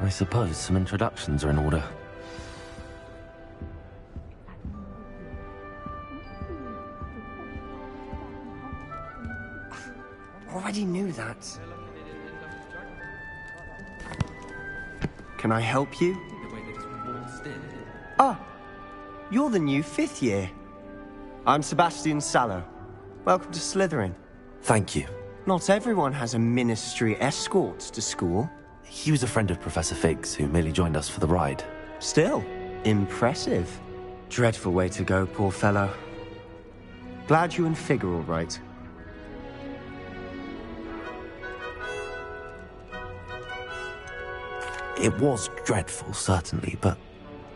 I suppose some introductions are in order. Already knew that. Can I help you? Ah, you're the new 5th year. I'm Sebastian Sallow. Welcome to Slytherin. Thank you. Not everyone has a ministry escort to school. He was a friend of Professor Fig's who merely joined us for the ride. Still, impressive. Dreadful way to go, poor fellow. Glad you and Fig are all right. It was dreadful, certainly, but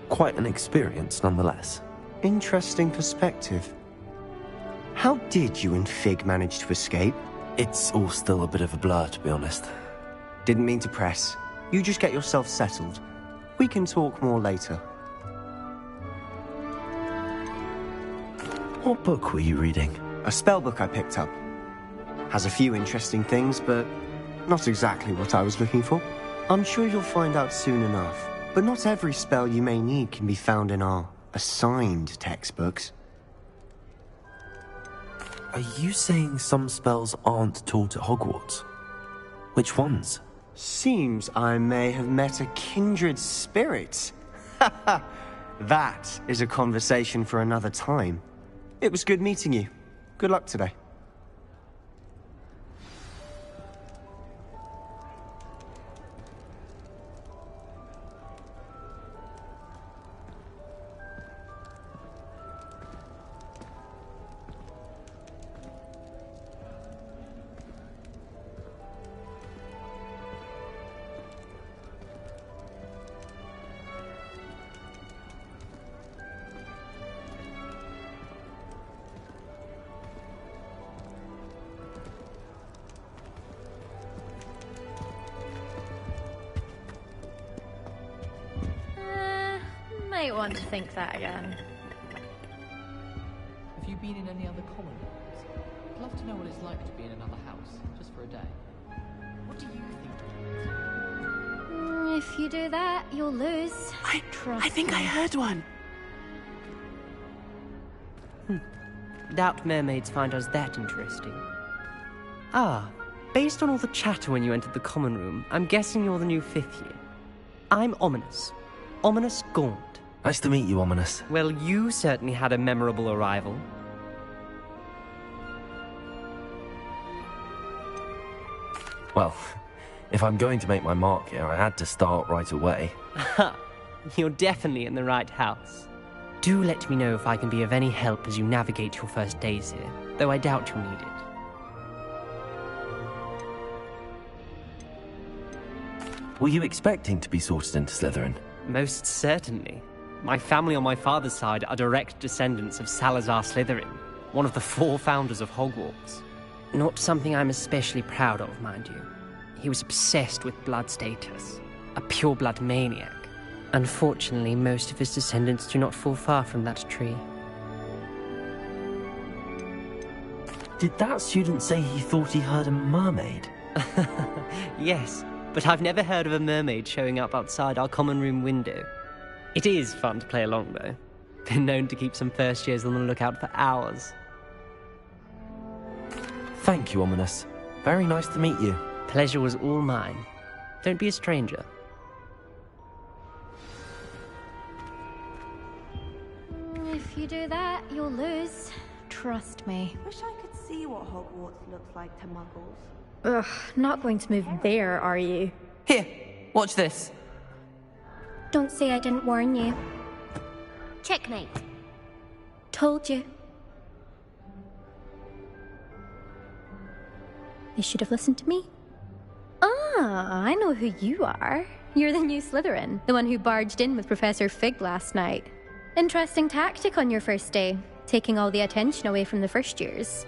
quite an experience nonetheless. Interesting perspective. How did you and Fig manage to escape? It's all still a bit of a blur, to be honest. Didn't mean to press. You just get yourself settled. We can talk more later. What book were you reading? A spell book I picked up. Has a few interesting things, but not exactly what I was looking for. I'm sure you'll find out soon enough. But not every spell you may need can be found in our assigned textbooks. Are you saying some spells aren't taught at Hogwarts? Which ones? Seems I may have met a kindred spirit. That is a conversation for another time. It was good meeting you. Good luck today. Might want to think that again. Have you been in any other common rooms? I'd love to know what it's like to be in another house, just for a day. What do you think? If you do that, you'll lose. I think I heard one. Doubt mermaids find us that interesting. Ah, based on all the chatter when you entered the common room, I'm guessing you're the new 5th year. I'm Ominous. Ominous Gaunt. Nice to meet you, Ominous. Well, you certainly had a memorable arrival. Well, if I'm going to make my mark here, I had to start right away. You're definitely in the right house. Do let me know if I can be of any help as you navigate your first days here, though I doubt you'll need it. Were you expecting to be sorted into Slytherin? Most certainly. My family on my father's side are direct descendants of Salazar Slytherin, one of the 4 founders of Hogwarts. Not something I'm especially proud of, mind you. He was obsessed with blood status, a pure-blood maniac. Unfortunately, most of his descendants do not fall far from that tree. Did that student say he thought he heard a mermaid? Yes, but I've never heard of a mermaid showing up outside our common room window. It is fun to play along, though. Been known to keep some first years on the lookout for hours. Thank you, Ominous. Very nice to meet you. Pleasure was all mine. Don't be a stranger. If you do that, you'll lose. Trust me. Wish I could see what Hogwarts looks like to muggles. Ugh, not going to move there, are you? Here, watch this. Don't say I didn't warn you. Checkmate. Told you. You should have listened to me. Ah, I know who you are. You're the new Slytherin, the one who barged in with Professor Fig last night. Interesting tactic on your first day, taking all the attention away from the first years.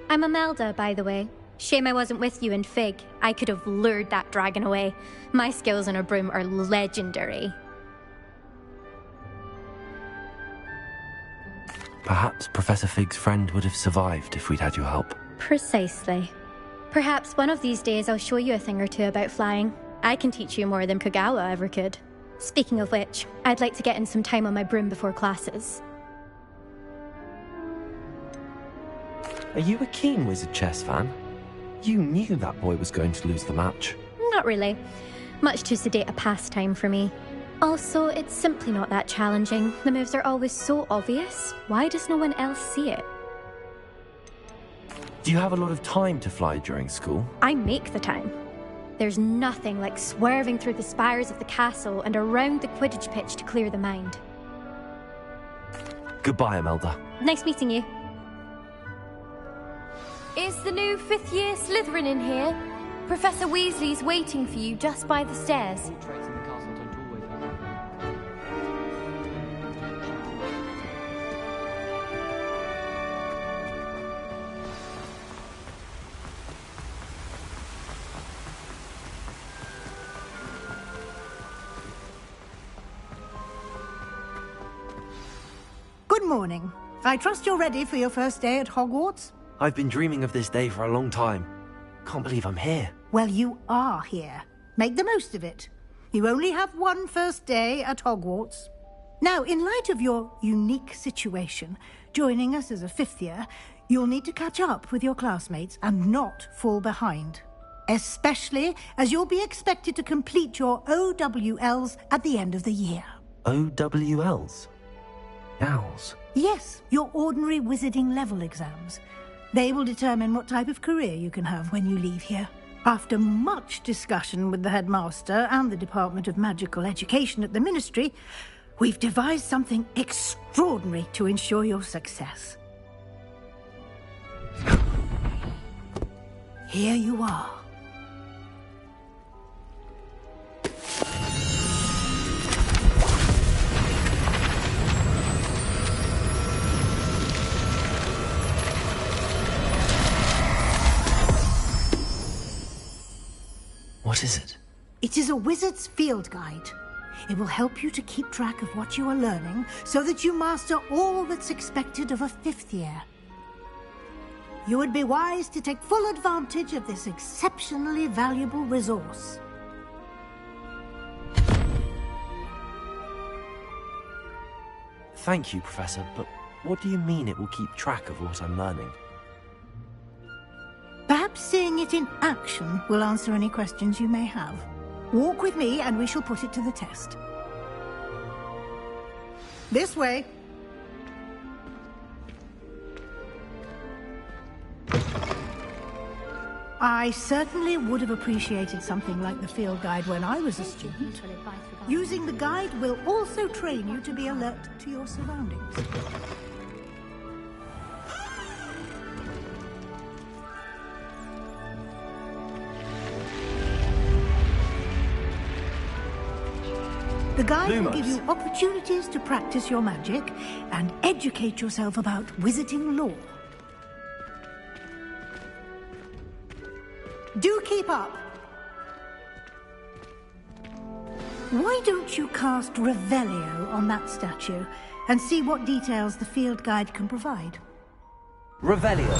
I'm Imelda, by the way. Shame I wasn't with you and Fig. I could have lured that dragon away. My skills on a broom are legendary. Perhaps Professor Fig's friend would have survived if we'd had your help. Precisely. Perhaps one of these days I'll show you a thing or two about flying. I can teach you more than Kagawa ever could. Speaking of which, I'd like to get in some time on my broom before classes. Are you a keen Wizard chess fan? You knew that boy was going to lose the match. Not really. Much too sedate a pastime for me. Also, it's simply not that challenging. The moves are always so obvious. Why does no one else see it? Do you have a lot of time to fly during school? I make the time. There's nothing like swerving through the spires of the castle and around the Quidditch pitch to clear the mind. Goodbye, Imelda. Nice meeting you. Is the new fifth-year Slytherin in here? Professor Weasley's waiting for you just by the stairs. All traits in the castle don't always work. Good morning. I trust you're ready for your first day at Hogwarts? I've been dreaming of this day for a long time. Can't believe I'm here. Well, you are here. Make the most of it. You only have one first day at Hogwarts. Now, in light of your unique situation, joining us as a fifth year, you'll need to catch up with your classmates and not fall behind. Especially as you'll be expected to complete your OWLs at the end of the year. OWLs? Owls? Yes, your ordinary wizarding level exams. They will determine what type of career you can have when you leave here. After much discussion with the headmaster and the Department of Magical Education at the Ministry, we've devised something extraordinary to ensure your success. Here you are. What is it? It is a wizard's field guide. It will help you to keep track of what you are learning so that you master all that's expected of a fifth year. You would be wise to take full advantage of this exceptionally valuable resource. Thank you, Professor, but what do you mean it will keep track of what I'm learning? Perhaps seeing it in action will answer any questions you may have. Walk with me and we shall put it to the test. This way. I certainly would have appreciated something like the field guide when I was a student. Using the guide will also train you to be alert to your surroundings. The guide will give you opportunities to practice your magic and educate yourself about wizarding lore. Do keep up! Why don't you cast Revelio on that statue and see what details the field guide can provide? Revelio.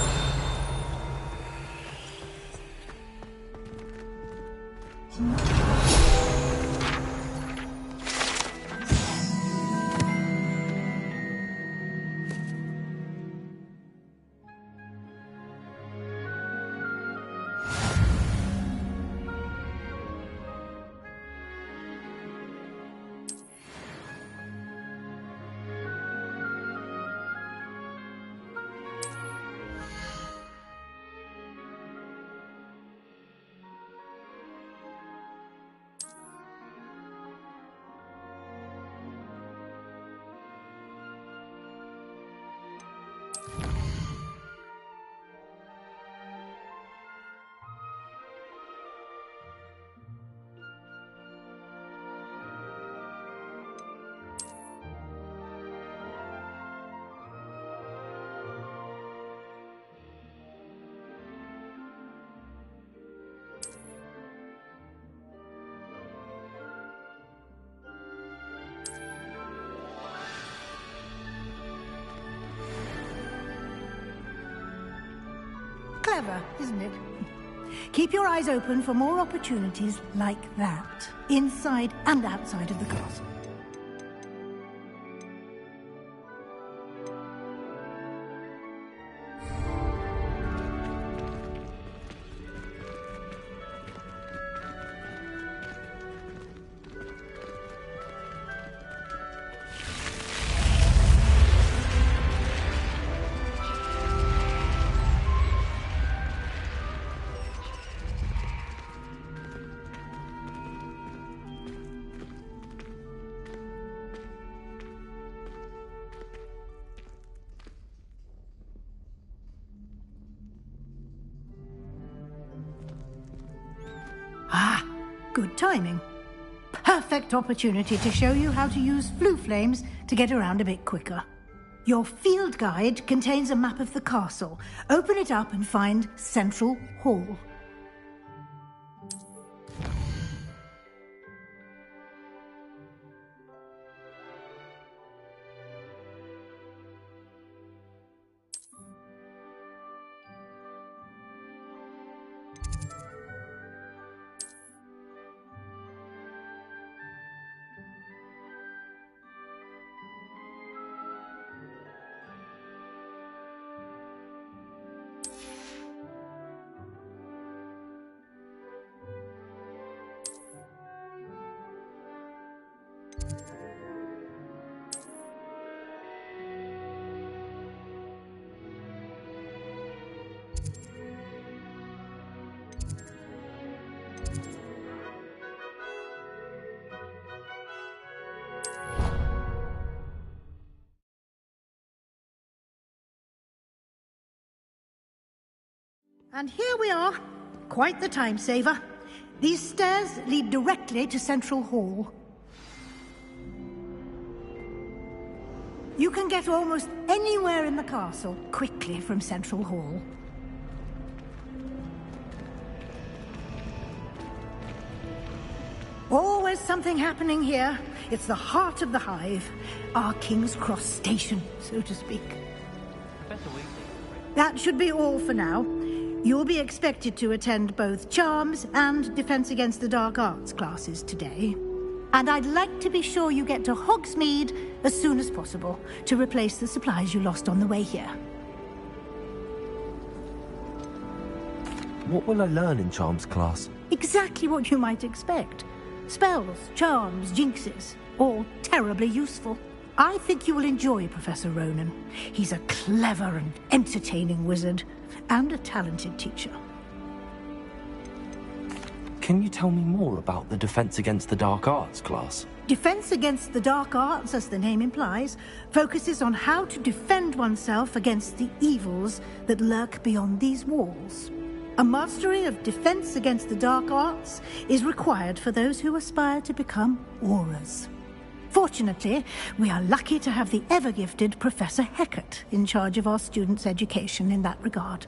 Clever, isn't it? Keep your eyes open for more opportunities like that, inside and outside of the castle. Ah, good timing. Perfect opportunity to show you how to use flue flames to get around a bit quicker. Your field guide contains a map of the castle. Open it up and find Central Hall. And here we are. Quite the time saver. These stairs lead directly to Central Hall. You can get almost anywhere in the castle quickly from Central Hall. Always something happening here. It's the heart of the hive. Our King's Cross station, so to speak. That should be all for now. You'll be expected to attend both Charms and Defense Against the Dark Arts classes today. And I'd like to be sure you get to Hogsmeade as soon as possible to replace the supplies you lost on the way here. What will I learn in Charms class? Exactly what you might expect. Spells, charms, jinxes, all terribly useful. I think you will enjoy Professor Ronan. He's a clever and entertaining wizard, and a talented teacher. Can you tell me more about the Defense Against the Dark Arts class? Defense Against the Dark Arts, as the name implies, focuses on how to defend oneself against the evils that lurk beyond these walls. A mastery of Defense Against the Dark Arts is required for those who aspire to become Aurors. Fortunately, we are lucky to have the ever-gifted Professor Hecat in charge of our students' education in that regard.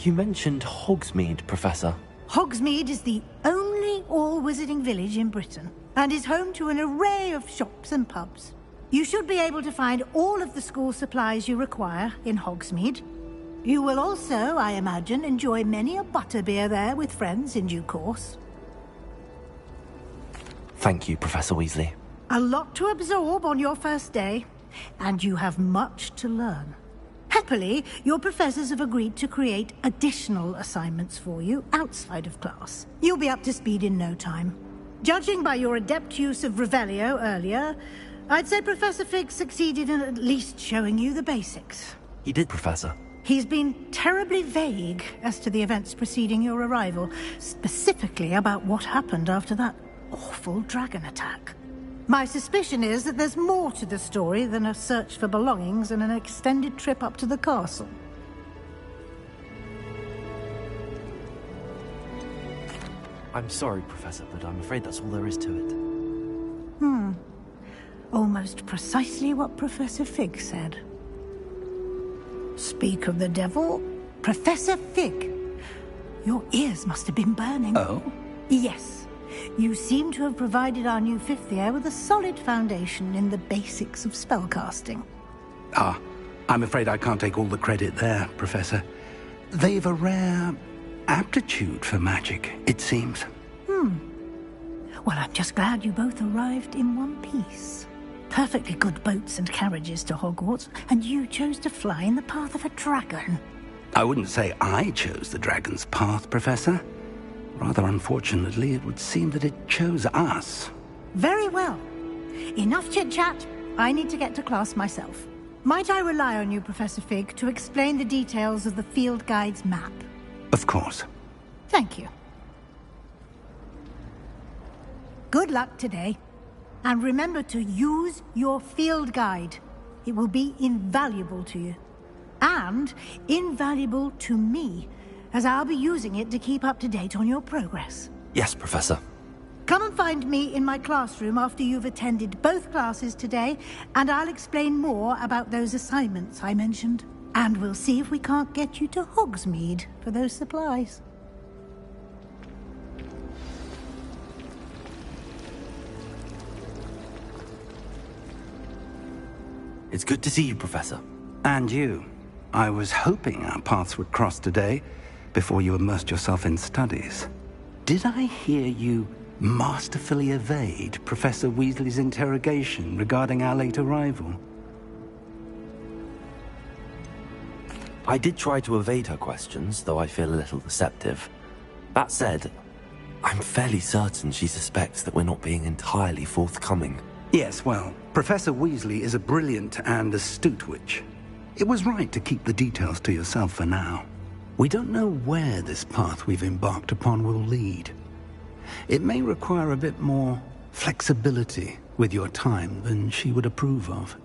You mentioned Hogsmeade, Professor. Hogsmeade is the only all-wizarding village in Britain, and is home to an array of shops and pubs. You should be able to find all of the school supplies you require in Hogsmeade. You will also, I imagine, enjoy many a butterbeer there with friends in due course. Thank you, Professor Weasley. A lot to absorb on your first day, and you have much to learn. Happily, your professors have agreed to create additional assignments for you outside of class. You'll be up to speed in no time. Judging by your adept use of Revelio earlier, I'd say Professor Fig succeeded in at least showing you the basics. He did, Professor. He's been terribly vague as to the events preceding your arrival, specifically about what happened after that awful dragon attack. My suspicion is that there's more to the story than a search for belongings and an extended trip up to the castle. I'm sorry, Professor, but I'm afraid that's all there is to it. Almost precisely what Professor Fig said. Speak of the devil, Professor Fig. Your ears must have been burning. Oh? Yes. You seem to have provided our new fifth year with a solid foundation in the basics of spellcasting. Ah, I'm afraid I can't take all the credit there, Professor. They've a rare aptitude for magic, it seems. Well, I'm just glad you both arrived in one piece. Perfectly good boats and carriages to Hogwarts, and you chose to fly in the path of a dragon. I wouldn't say I chose the dragon's path, Professor. Rather unfortunately, it would seem that it chose us. Very well. Enough chit-chat. I need to get to class myself. Might I rely on you, Professor Fig, to explain the details of the field guide's map? Of course. Thank you. Good luck today. And remember to use your field guide. It will be invaluable to you. And invaluable to me, as I'll be using it to keep up to date on your progress. Yes, Professor. Come and find me in my classroom after you've attended both classes today, and I'll explain more about those assignments I mentioned. And we'll see if we can't get you to Hogsmeade for those supplies. It's good to see you, Professor. And you. I was hoping our paths would cross today, before you immersed yourself in studies. Did I hear you masterfully evade Professor Weasley's interrogation regarding our late arrival? I did try to evade her questions, though I feel a little deceptive. That said, I'm fairly certain she suspects that we're not being entirely forthcoming. Yes, well, Professor Weasley is a brilliant and astute witch. It was right to keep the details to yourself for now. We don't know where this path we've embarked upon will lead. It may require a bit more flexibility with your time than she would approve of.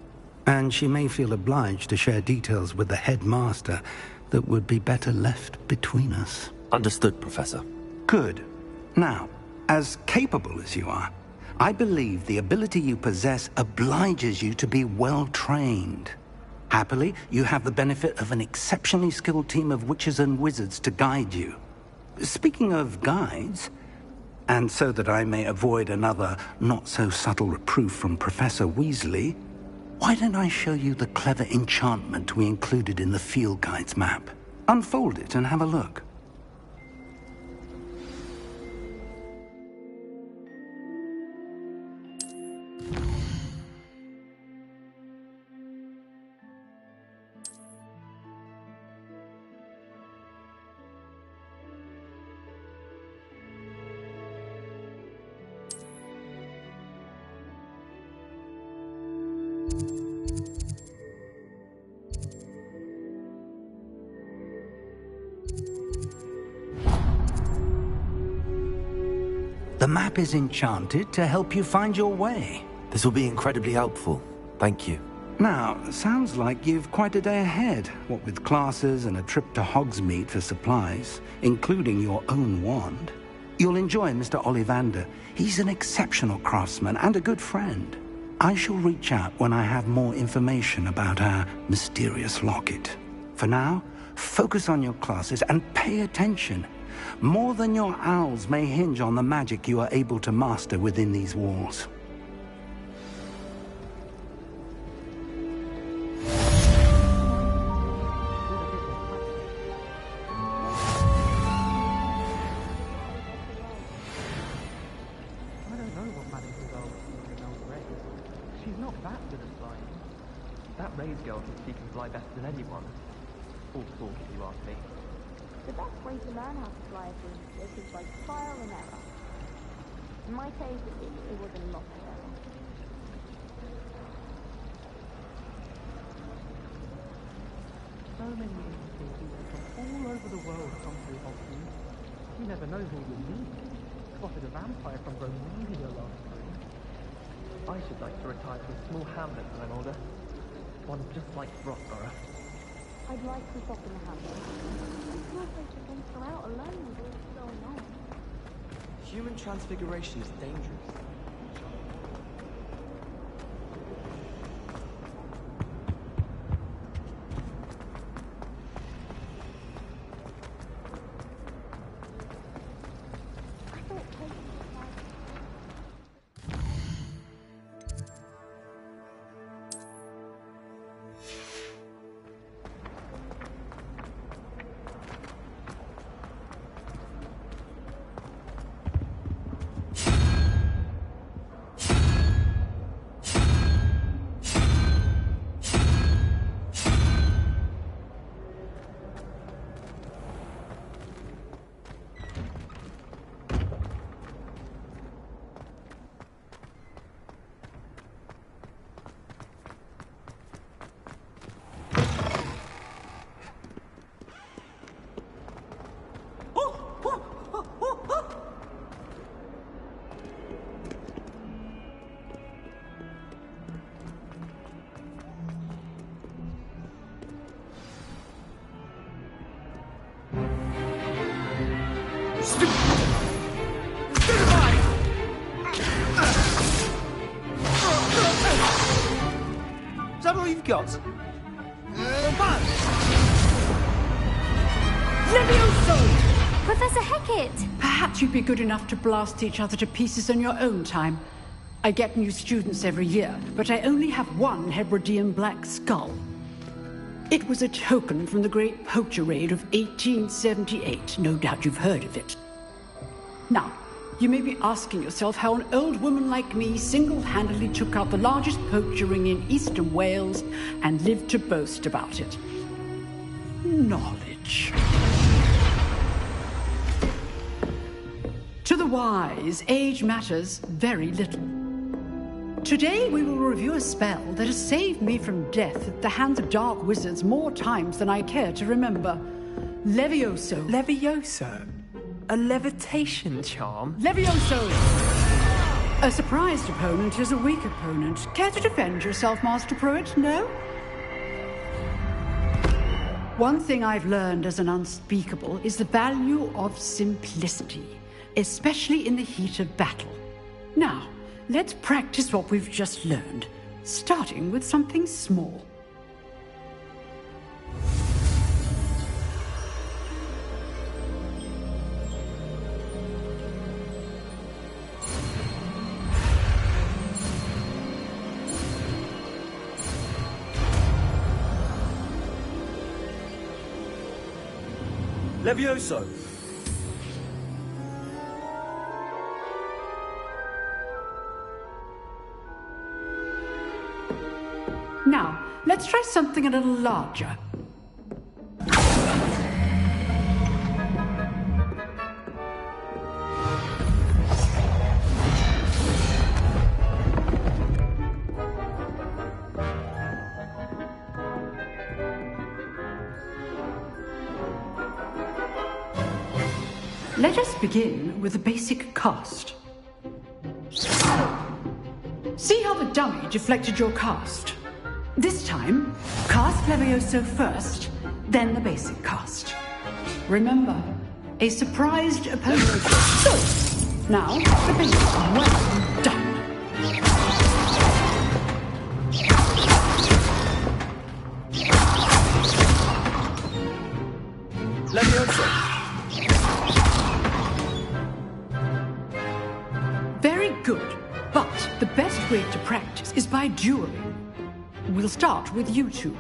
And she may feel obliged to share details with the headmaster that would be better left between us. Understood, Professor. Good. Now, as capable as you are, I believe the ability you possess obliges you to be well-trained. Happily, you have the benefit of an exceptionally skilled team of witches and wizards to guide you. Speaking of guides, and so that I may avoid another not-so-subtle reproof from Professor Weasley, why don't I show you the clever enchantment we included in the field guide's map? Unfold it and have a look. The map is enchanted to help you find your way. This will be incredibly helpful. Thank you. Now, sounds like you've quite a day ahead, what with classes and a trip to Hogsmeade for supplies, including your own wand. You'll enjoy Mr. Ollivander. He's an exceptional craftsman and a good friend. I shall reach out when I have more information about our mysterious locket. For now, focus on your classes and pay attention. More than your owls may hinge on the magic you are able to master within these walls. she's not that good at flying. That Ray's girl thinks she can fly better than anyone. All talk, if you ask me. The best way to learn how to fly a broomstick is by trial and error. In my case, it was a lot of error. So many interesting people from all over the world come through Hogwarts. You never know who you'll meet. Spotted a vampire from Romania last spring. I should like to retire to a small hamlet when I'm older. One just like Roxborough. I'd like to stop in the house. I feel like you can go out alone with what's going on. Human transfiguration is dangerous. Is that all you've got? Levioso! Professor Hecat! Perhaps you'd be good enough to blast each other to pieces on your own time. I get new students every year, but I only have one Hebridean black skull. It was a token from the Great Poacher Raid of 1878. No doubt you've heard of it. Now, you may be asking yourself how an old woman like me single-handedly took out the largest poacher ring in eastern Wales and lived to boast about it. Knowledge. To the wise, age matters very little. Today we will review a spell that has saved me from death at the hands of dark wizards more times than I care to remember. Levioso. Levioso? A levitation charm? Levioso! A surprised opponent is a weak opponent. Care to defend yourself, Master Pruitt? No? One thing I've learned as an unspeakable is the value of simplicity, especially in the heat of battle. Now, let's practice what we've just learned, starting with something small. Levioso! Now, let's try something a little larger. Let us begin with the basic cast. See how the dummy deflected your cast? This time, cast Levioso first, then the basic cast. Remember, a surprised opponent. Good. Now, the basic. Well done. Levioso! Very good. But the best way to practice is by dueling. We'll start with you two.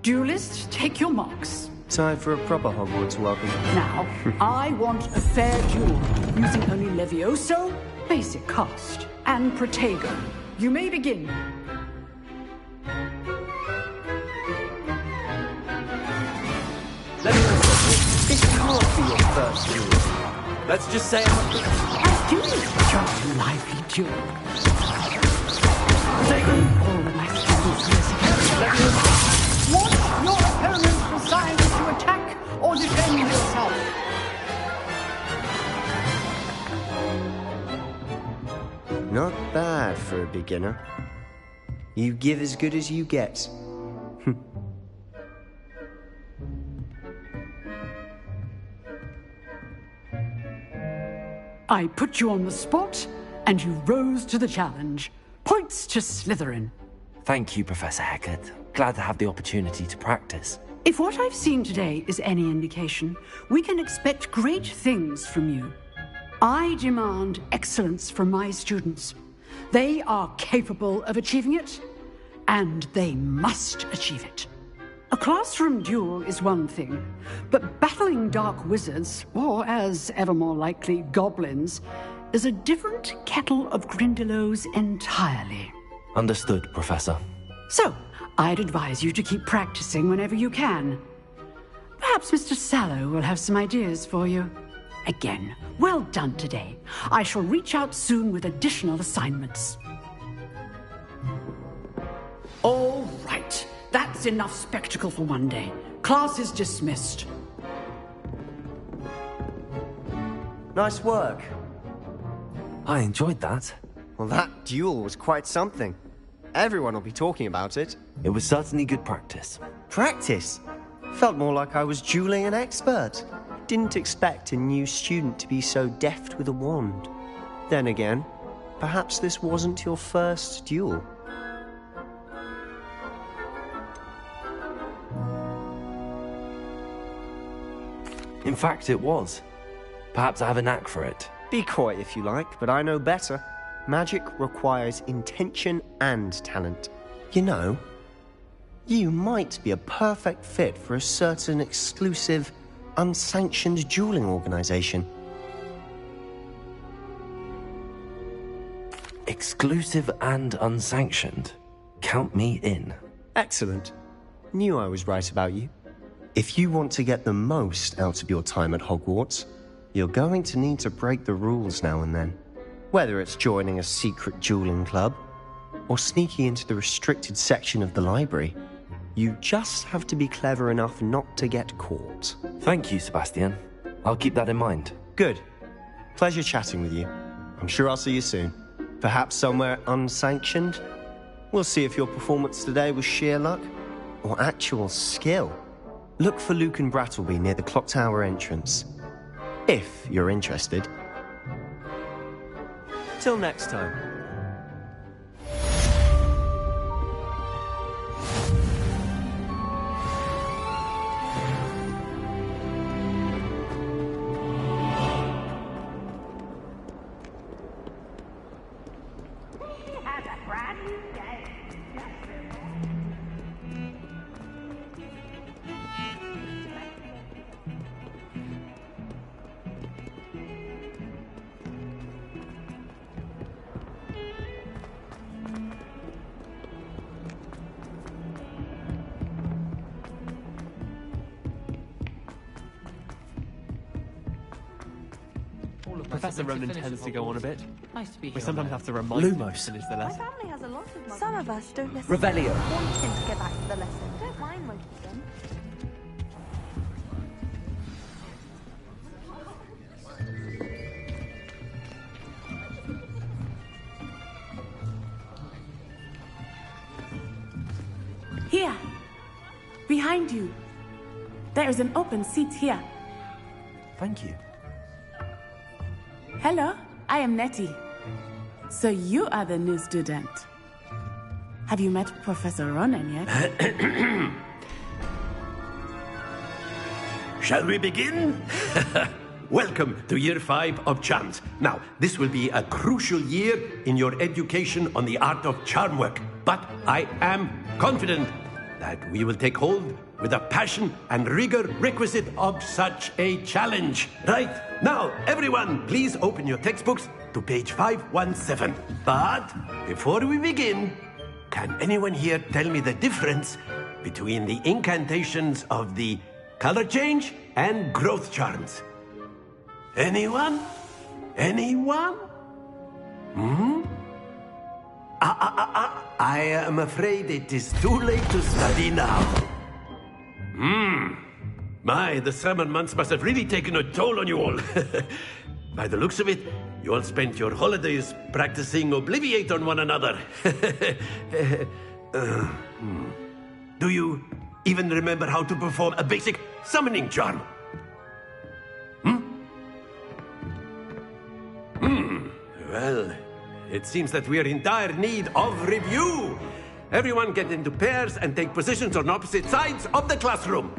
Duelists, take your marks. Time for a proper Hogwarts welcome. Now, I want a fair duel, using only Levioso, basic cast, and Protego. You may begin. much to me. Let's just say I do enjoy a lively duel. All of my students years ago. Want your opponent decide to attack or defend yourself. Not bad for a beginner. You give as good as you get. I put you on the spot, and you rose to the challenge. Points to Slytherin. Thank you, Professor Hecat. Glad to have the opportunity to practice. If what I've seen today is any indication, we can expect great things from you. I demand excellence from my students. They are capable of achieving it, and they must achieve it. A classroom duel is one thing, but battling dark wizards, or as ever more likely, goblins, is a different kettle of Grindylows entirely. Understood, Professor. So, I'd advise you to keep practicing whenever you can. Perhaps Mr. Sallow will have some ideas for you. Again, well done today. I shall reach out soon with additional assignments. All right. That's enough spectacle for one day. Class is dismissed. Nice work. I enjoyed that. Well, that duel was quite something. Everyone will be talking about it. It was certainly good practice. Practice? Felt more like I was dueling an expert. Didn't expect a new student to be so deft with a wand. Then again, perhaps this wasn't your first duel. In fact, it was. Perhaps I have a knack for it. Be coy if you like, but I know better. Magic requires intention and talent. You know, you might be a perfect fit for a certain exclusive, unsanctioned dueling organization. Exclusive and unsanctioned? Count me in. Excellent. Knew I was right about you. If you want to get the most out of your time at Hogwarts, you're going to need to break the rules now and then. Whether it's joining a secret dueling club, or sneaking into the restricted section of the library, you just have to be clever enough not to get caught. Thank you, Sebastian. I'll keep that in mind. Good. Pleasure chatting with you. I'm sure I'll see you soon. Perhaps somewhere unsanctioned? We'll see if your performance today was sheer luck, or actual skill. Look for Luke and Brattleby near the clock tower entrance. If you're interested. Till next time. Professor Ronan tends to go on a bit. Nice to be here. We sometimes have to remind him to Lumos. finish the My lesson. family has a lot of Some of us don't necessarily Revelio. want him to get back to the lesson. Don't mind most of them. Here, behind you. There is an open seat here. Thank you. Hello, I am Nettie. So you are the new student. Have you met Professor Ronan yet? Shall we begin? Welcome to Year 5 of Charms. Now, this will be a crucial year in your education on the art of charm work. But I am confident that we will take hold with the passion and rigor requisite of such a challenge. Right, now, everyone, please open your textbooks to page 517. But before we begin, can anyone here tell me the difference between the incantations of the color change and growth charms? Anyone? Anyone? Hmm? I am afraid it is too late to study now. My, the summer months must have really taken a toll on you all. By the looks of it, you all spent your holidays practicing Obliviate on one another. Do you even remember how to perform a basic summoning charm? Well, it seems that we are in dire need of review. Everyone get into pairs and take positions on opposite sides of the classroom.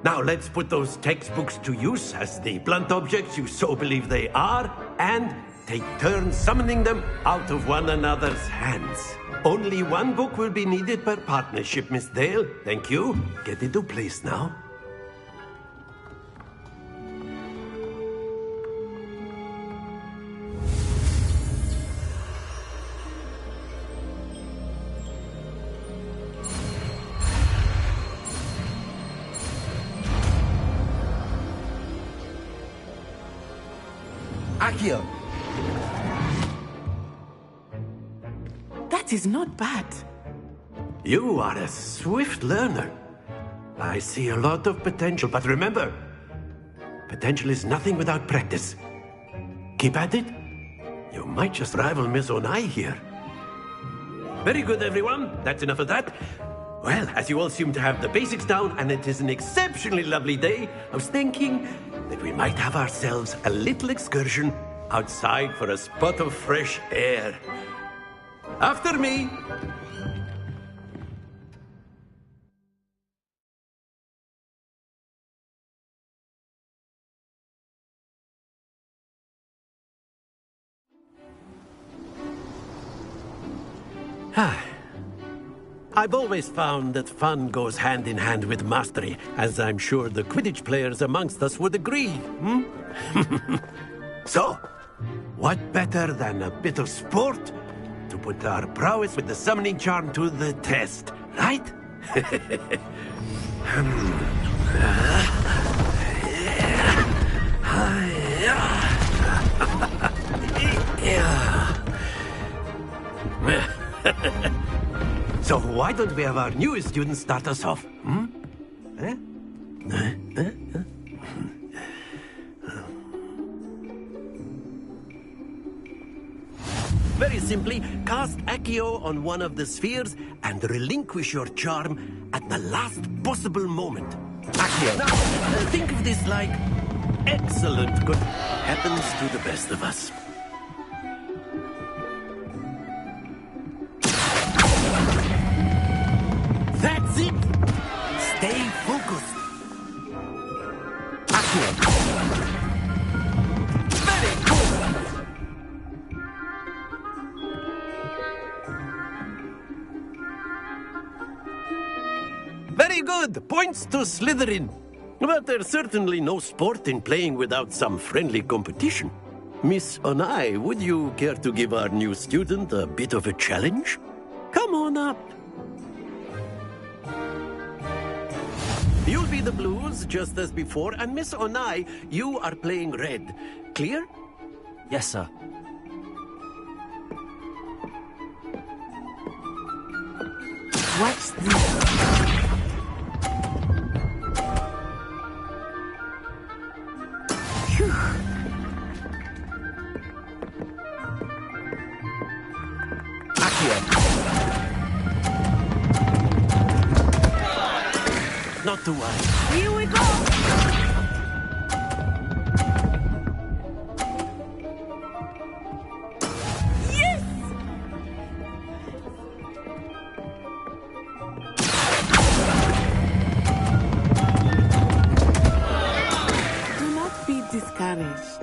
Now let's put those textbooks to use as the blunt objects you so believe they are, and take turns summoning them out of one another's hands. Only one book will be needed per partnership, Miss Dale. Thank you. Get into place now. Accio! That is not bad. You are a swift learner. I see a lot of potential, but remember, potential is nothing without practice. Keep at it. You might just rival Miss Onai here. Very good, everyone. That's enough of that. Well, as you all seem to have the basics down, and it is an exceptionally lovely day, I was thinking that we might have ourselves a little excursion outside for a spot of fresh air. After me. I've always found that fun goes hand in hand with mastery, as I'm sure the Quidditch players amongst us would agree. So, what better than a bit of sport to put our prowess with the summoning charm to the test, right? So why don't we have our newest student start us off? Very simply, cast Accio on one of the spheres and relinquish your charm at the last possible moment. Accio. Now, think of this like excellent good happens to the best of us. That's it! Stay focused. Accio. Very good! Very good! Points to Slytherin. But there's certainly no sport in playing without some friendly competition. Miss Onai, would you care to give our new student a bit of a challenge? Come on up. You'll be the blues, just as before, and Miss Onai, you are playing red. Clear? Yes, sir. Watch this. Not to worry. Here we go! Yes! Do not be discouraged.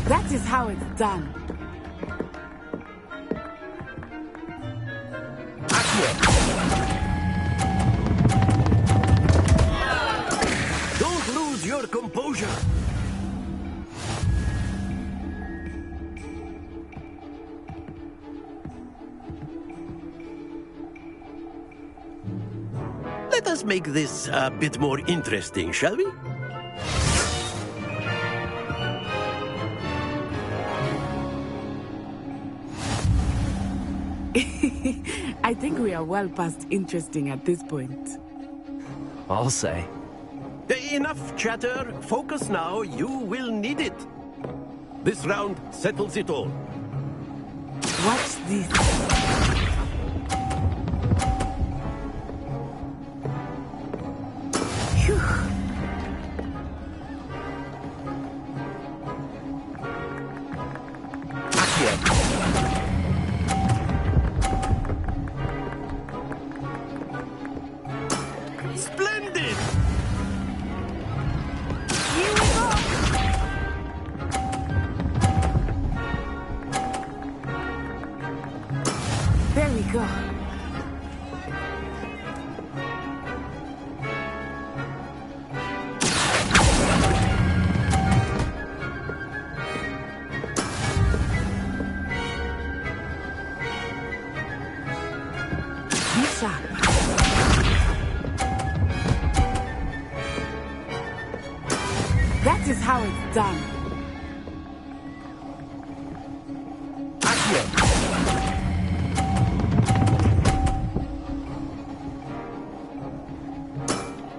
That is how it's done. Don't lose your composure. us make this a bit more interesting, shall we? I think we are well past interesting at this point. I'll say. Enough chatter. Focus now. You will need it. This round settles it all. Watch this. Phew. Splendid! Here we go! There we go. Be sharp. That is how it's done.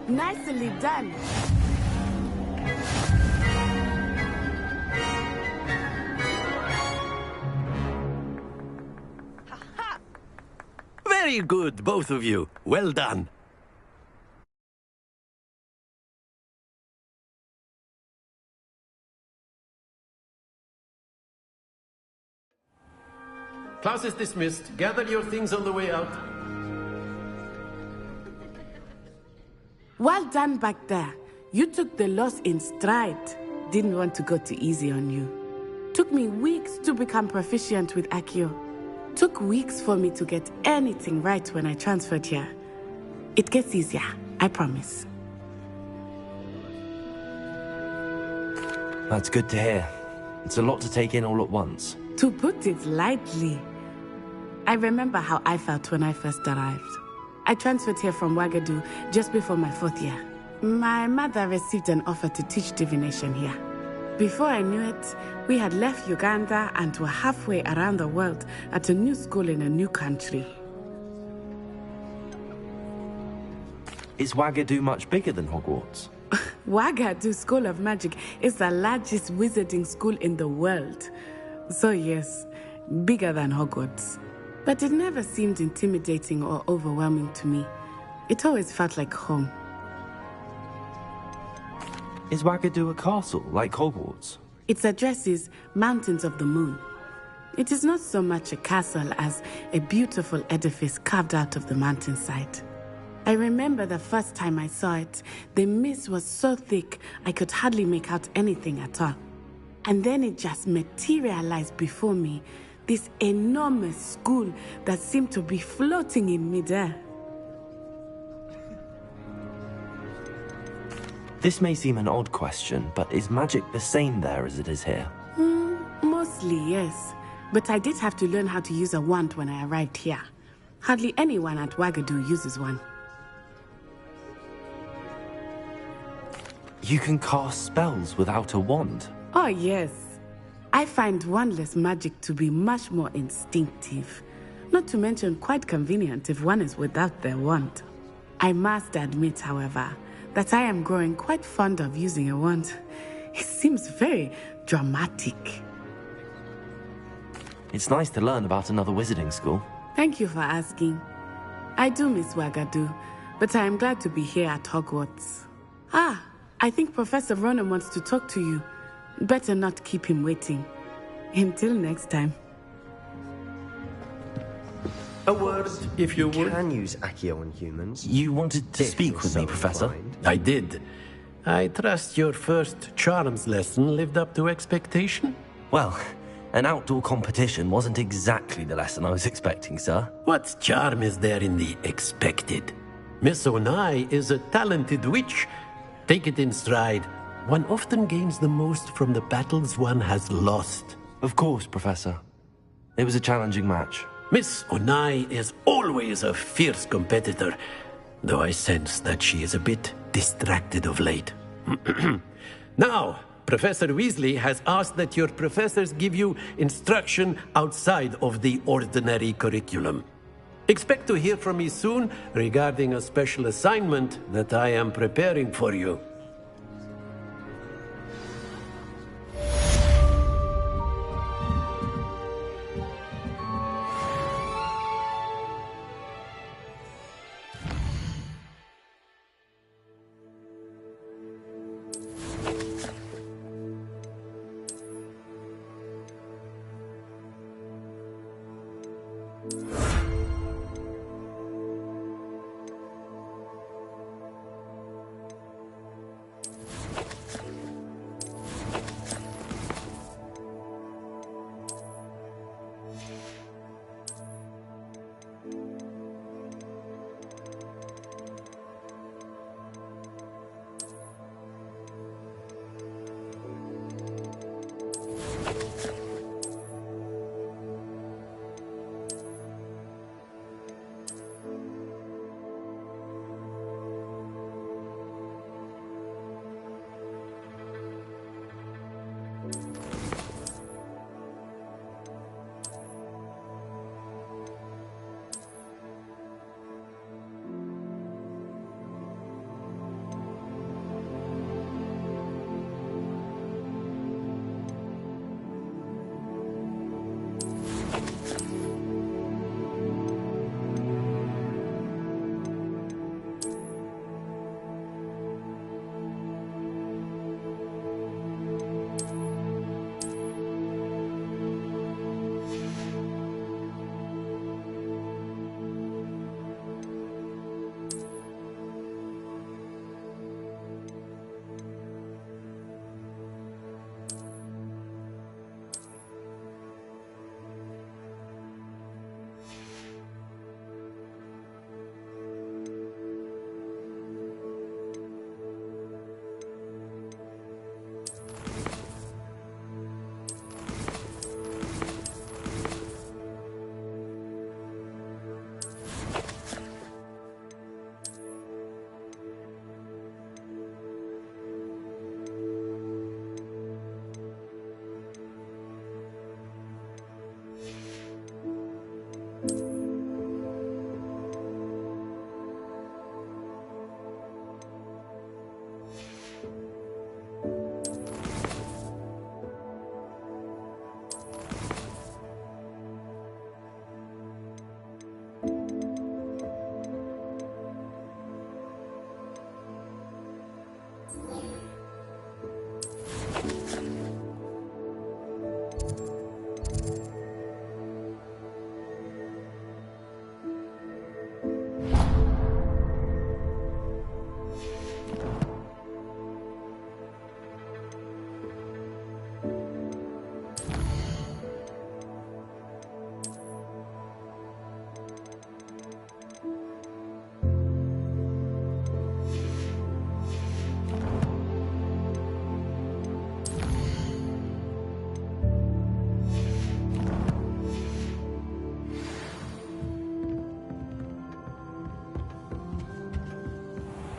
Nicely done. Very good, both of you. Well done. Class is dismissed. Gather your things on the way out. Well done back there. You took the loss in stride. Didn't want to go too easy on you. Took me weeks to become proficient with Accio. Took weeks for me to get anything right when I transferred here. It gets easier, I promise. That's good to hear. It's a lot to take in all at once. To put it lightly, I remember how I felt when I first arrived. I transferred here from Wagadu just before my 4th year. My mother received an offer to teach divination here. Before I knew it, we had left Uganda and were halfway around the world at a new school in a new country. Is Wagadu much bigger than Hogwarts? Wagadu School of Magic is the largest wizarding school in the world. So yes, bigger than Hogwarts. But it never seemed intimidating or overwhelming to me. It always felt like home. Is Wagadu a castle, like Hogwarts? Its address is Mountains of the Moon. It is not so much a castle as a beautiful edifice carved out of the mountainside. I remember the first time I saw it, the mist was so thick I could hardly make out anything at all. And then it just materialized before me, this enormous school that seemed to be floating in midair. This may seem an odd question, but is magic the same there as it is here? Mostly, yes. But I did have to learn how to use a wand when I arrived here. Hardly anyone at Wagadu uses one. You can cast spells without a wand? Oh, yes. I find wandless magic to be much more instinctive. Not to mention quite convenient if one is without their wand. I must admit, however, that I am growing quite fond of using a wand. It seems very dramatic. It's nice to learn about another wizarding school. Thank you for asking. I do miss Wagadu, but I am glad to be here at Hogwarts. Ah, I think Professor Ronan wants to talk to you. Better not keep him waiting. Until next time. A word, if you would. You can use Accio on humans. You wanted to speak with me, Professor? I did. I trust your first charms lesson lived up to expectation? Well, an outdoor competition wasn't exactly the lesson I was expecting, sir. What charm is there in the expected? Miss Onai is a talented witch. Take it in stride. One often gains the most from the battles one has lost. Of course, Professor. It was a challenging match. Miss Onai is always a fierce competitor. though I sense that she is a bit distracted of late. Now, Professor Weasley has asked that your professors give you instruction outside of the ordinary curriculum. Expect to hear from me soon regarding a special assignment that I am preparing for you.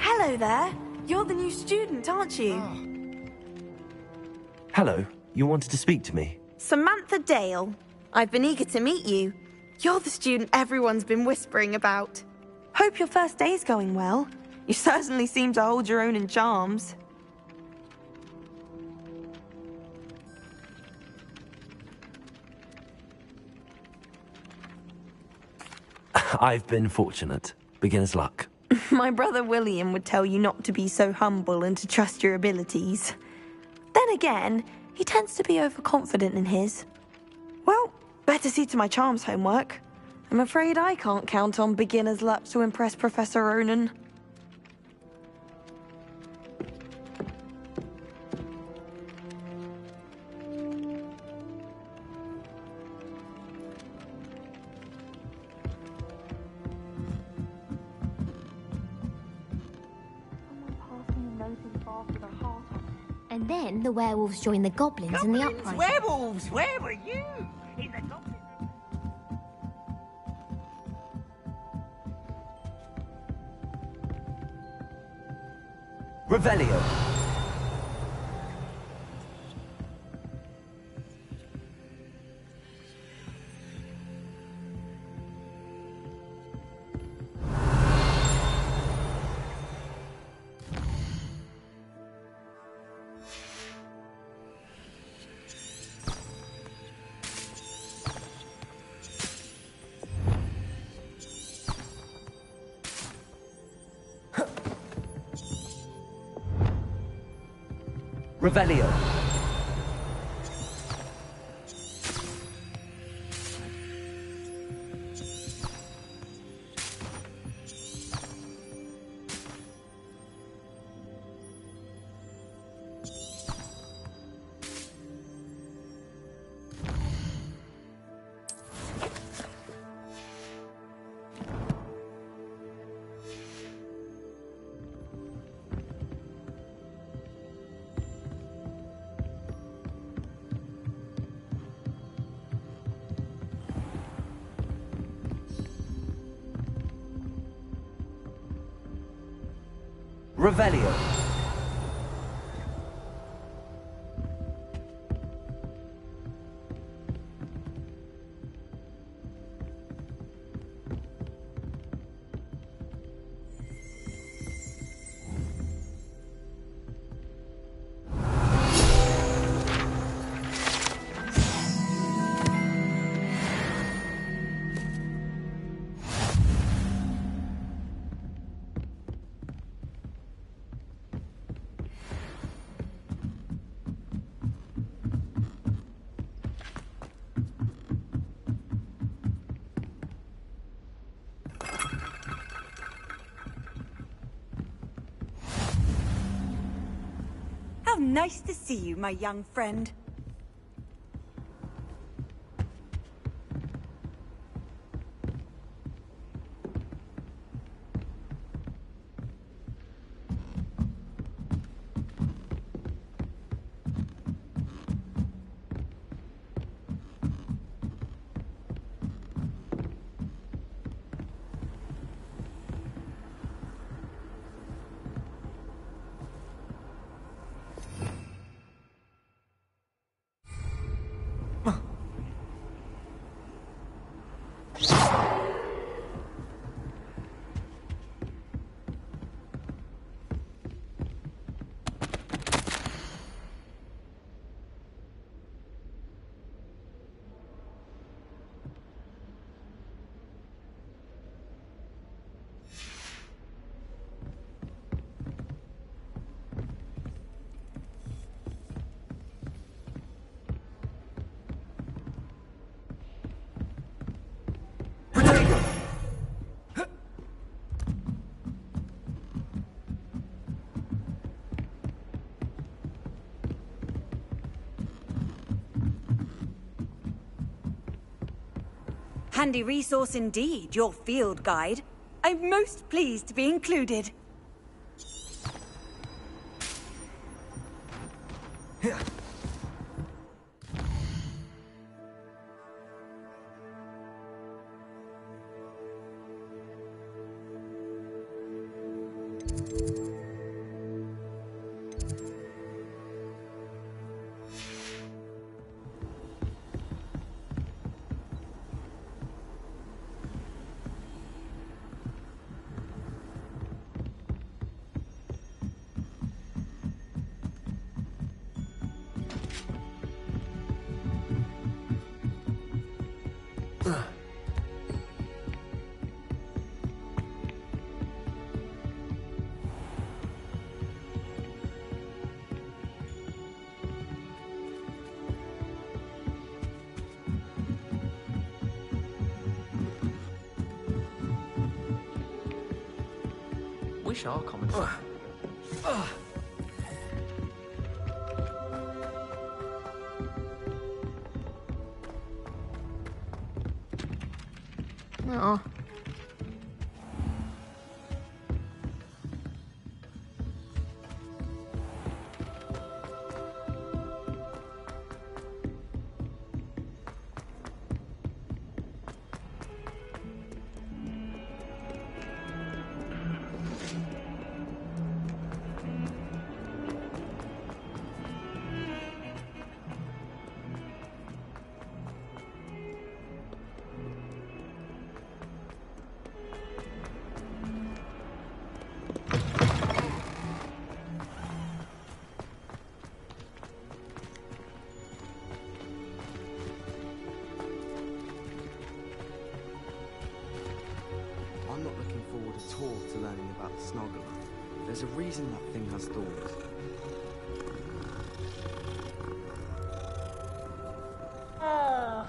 Hello there. You're the new student, aren't you? Hello, you wanted to speak to me? Samantha Dale. I've been eager to meet you. You're the student everyone's been whispering about. Hope your first day's going well. You certainly seem to hold your own in charms. I've been fortunate. Beginner's luck. My brother William would tell you not to be so humble and to trust your abilities. Then again, he tends to be overconfident in his. Well, better see to my charms homework. I'm afraid I can't count on beginner's luck to impress Professor Ronan. And then the werewolves join the goblins in the uprising. Werewolves! Where were you? In the goblin... Revelio. Revelio. Revelio. How nice to see you, my young friend. Handy resource indeed, your field guide. I'm most pleased to be included. Wish our common. Oh. snoggler. There's a reason that thing has thorns.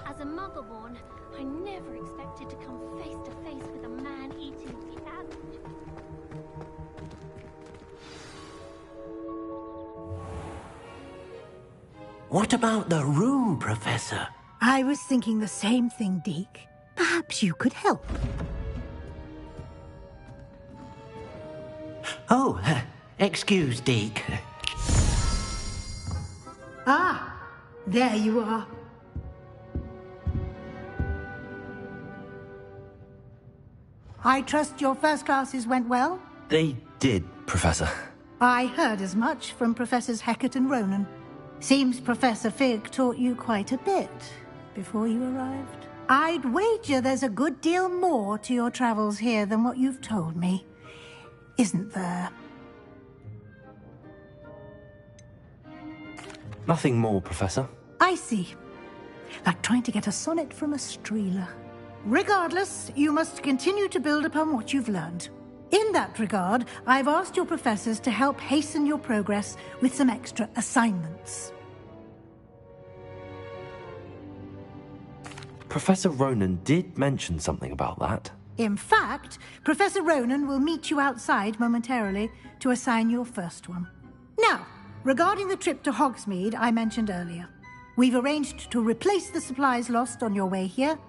As a muggle-born, I never expected to come face to face with a man eating the average. What about the room, Professor? I was thinking the same thing, Deke. Perhaps you could help. Oh, excuse, Deke. Ah, there you are. I trust your first classes went well? They did, Professor. I heard as much from Professors Hecat and Ronan. Seems Professor Fig taught you quite a bit before you arrived. I'd wager there's a good deal more to your travels here than what you've told me. Isn't there? Nothing more, Professor. I see. Like trying to get a sonnet from a streeler. Regardless, you must continue to build upon what you've learned. In that regard, I've asked your professors to help hasten your progress with some extra assignments. Professor Ronan did mention something about that. In fact, Professor Ronan will meet you outside momentarily to assign your first one. Now, regarding the trip to Hogsmeade I mentioned earlier, we've arranged to replace the supplies lost on your way here,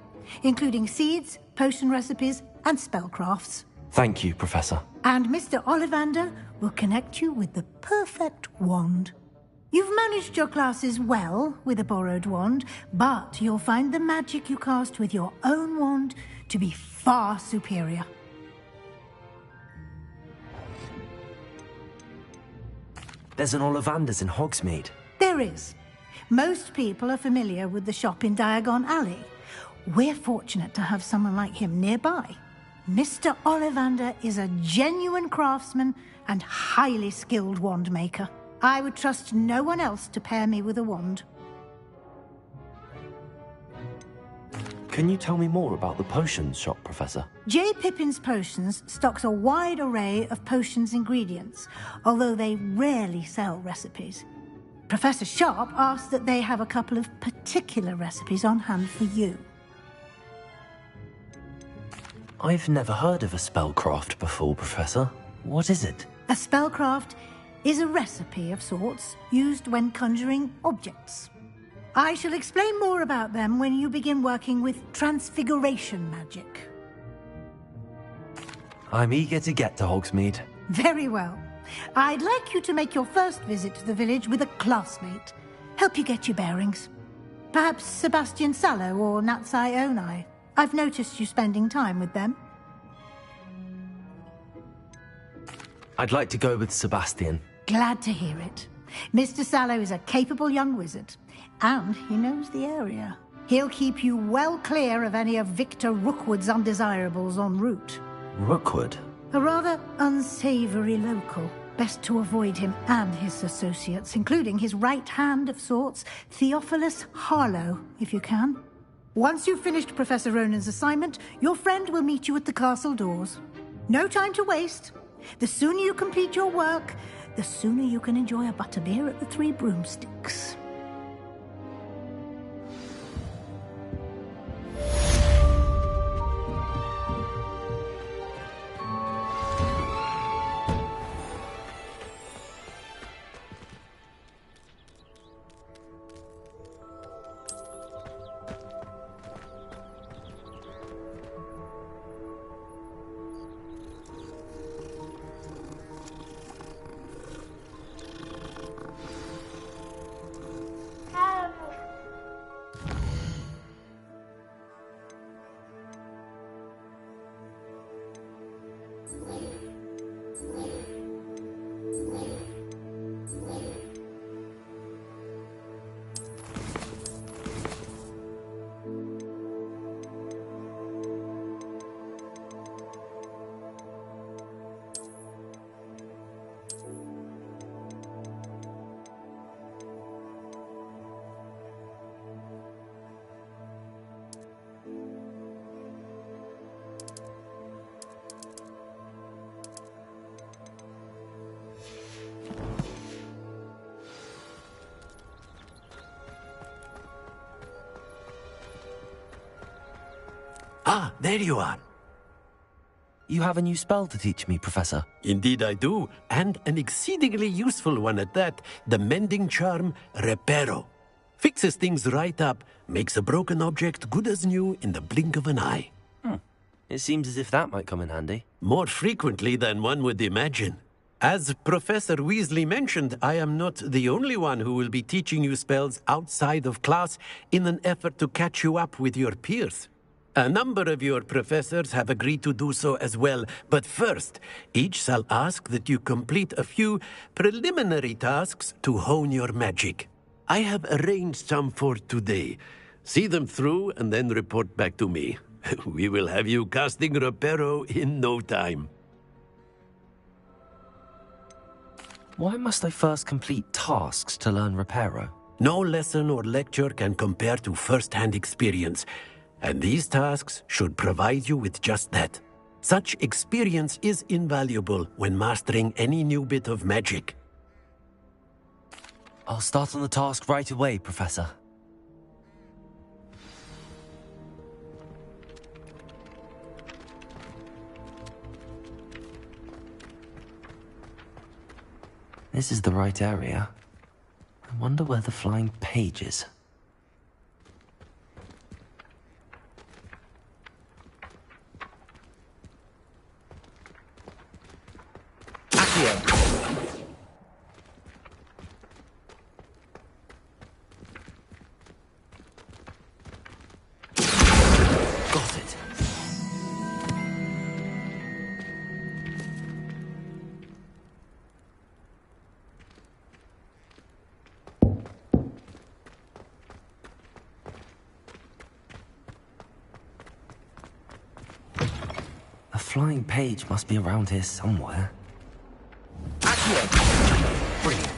including seeds, potion recipes, and spellcrafts. Thank you, Professor. And Mr. Ollivander will connect you with the perfect wand. You've managed your classes well with a borrowed wand, but you'll find the magic you cast with your own wand to be far superior. There's an Ollivander's in Hogsmeade. There is. Most people are familiar with the shop in Diagon Alley. We're fortunate to have someone like him nearby. Mr. Ollivander is a genuine craftsman and highly skilled wand maker. I would trust no one else to pair me with a wand. Can you tell me more about the potions shop, Professor? J. Pippin's Potions stocks a wide array of potions ingredients, although they rarely sell recipes. Professor Sharp asked that they have a couple of particular recipes on hand for you. I've never heard of a spellcraft before, Professor. What is it? A spellcraft is a recipe of sorts used when conjuring objects. I shall explain more about them when you begin working with transfiguration magic. I'm eager to get to Hogsmeade. Very well. I'd like you to make your first visit to the village with a classmate. Help you get your bearings. Perhaps Sebastian Sallow or Natsai Onai. I've noticed you spending time with them. I'd like to go with Sebastian. Glad to hear it. Mr. Sallow is a capable young wizard, and he knows the area. He'll keep you well clear of any of Victor Rookwood's undesirables en route. Rookwood? A rather unsavory local. Best to avoid him and his associates, including his right hand of sorts, Theophilus Harlow, if you can. Once you've finished Professor Ronan's assignment, your friend will meet you at the castle doors. No time to waste. The sooner you complete your work, the sooner you can enjoy a butterbeer at the Three Broomsticks. Ah, there you are. You have a new spell to teach me, Professor. Indeed I do, and an exceedingly useful one at that. The mending charm, Reparo. Fixes things right up, makes a broken object good as new in the blink of an eye. It seems as if that might come in handy. More frequently than one would imagine. As Professor Weasley mentioned, I am not the only one who will be teaching you spells outside of class in an effort to catch you up with your peers. A number of your professors have agreed to do so as well, but first, each shall ask that you complete a few preliminary tasks to hone your magic. I have arranged some for today. See them through and then report back to me. We will have you casting Reparo in no time. Why must I first complete tasks to learn Reparo? No lesson or lecture can compare to first-hand experience, and these tasks should provide you with just that. Such experience is invaluable when mastering any new bit of magic. I'll start on the task right away, Professor. This is the right area. I wonder where the flying page is. Got it. A flying page must be around here somewhere. Brilliant.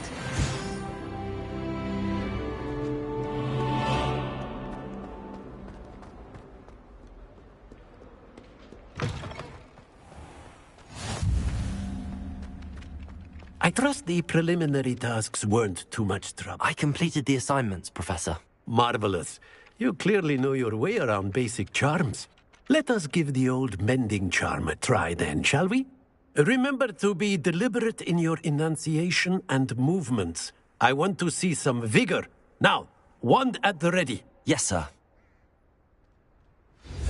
I trust the preliminary tasks weren't too much trouble. I completed the assignments, Professor. Marvelous. You clearly know your way around basic charms. Let us give the old mending charm a try then, shall we? Remember to be deliberate in your enunciation and movements. I want to see some vigor. Now, wand at the ready. Yes, sir.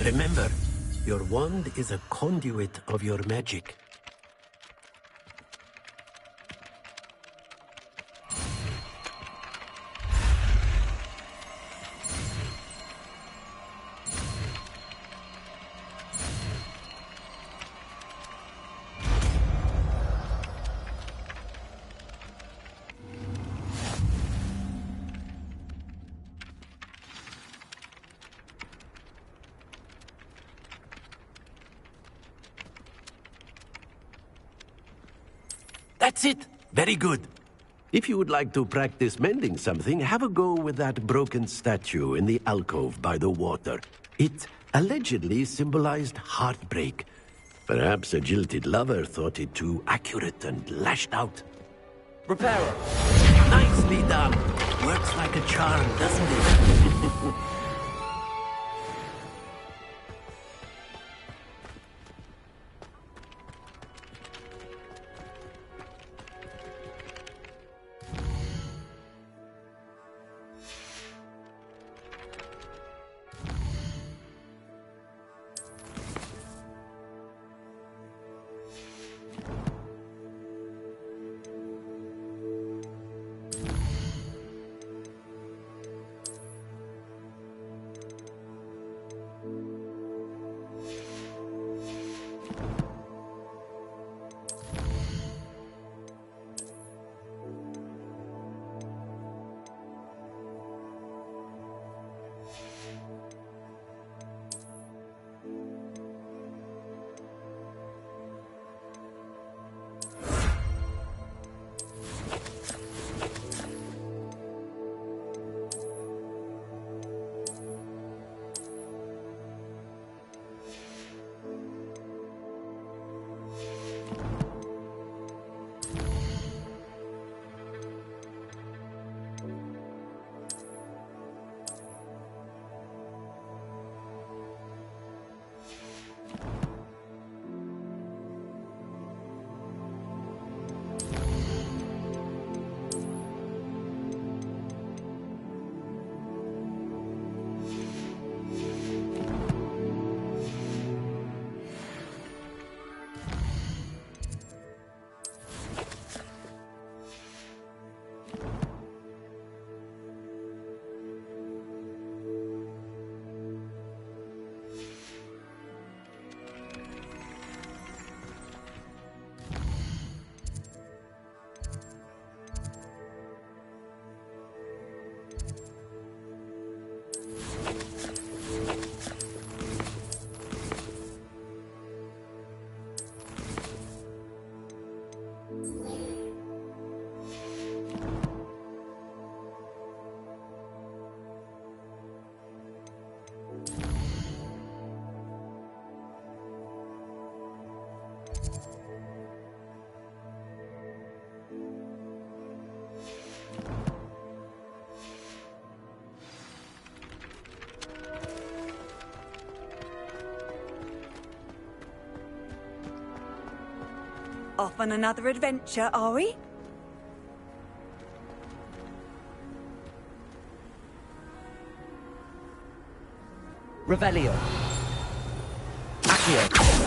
Remember, your wand is a conduit of your magic. That's it. Very good. If you would like to practice mending something, have a go with that broken statue in the alcove by the water. It allegedly symbolized heartbreak. Perhaps a jilted lover thought it too accurate and lashed out. Reparo. Nicely done. Works like a charm, doesn't it? Off on another adventure, are we? Revelio. Accio.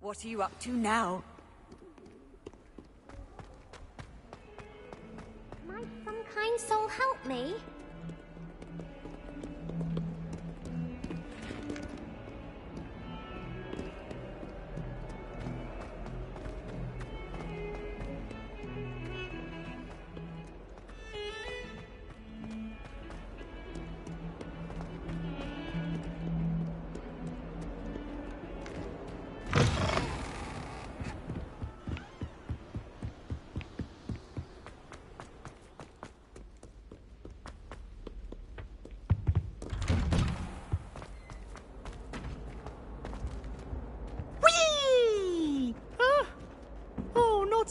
What are you up to now? Might some kind soul help me?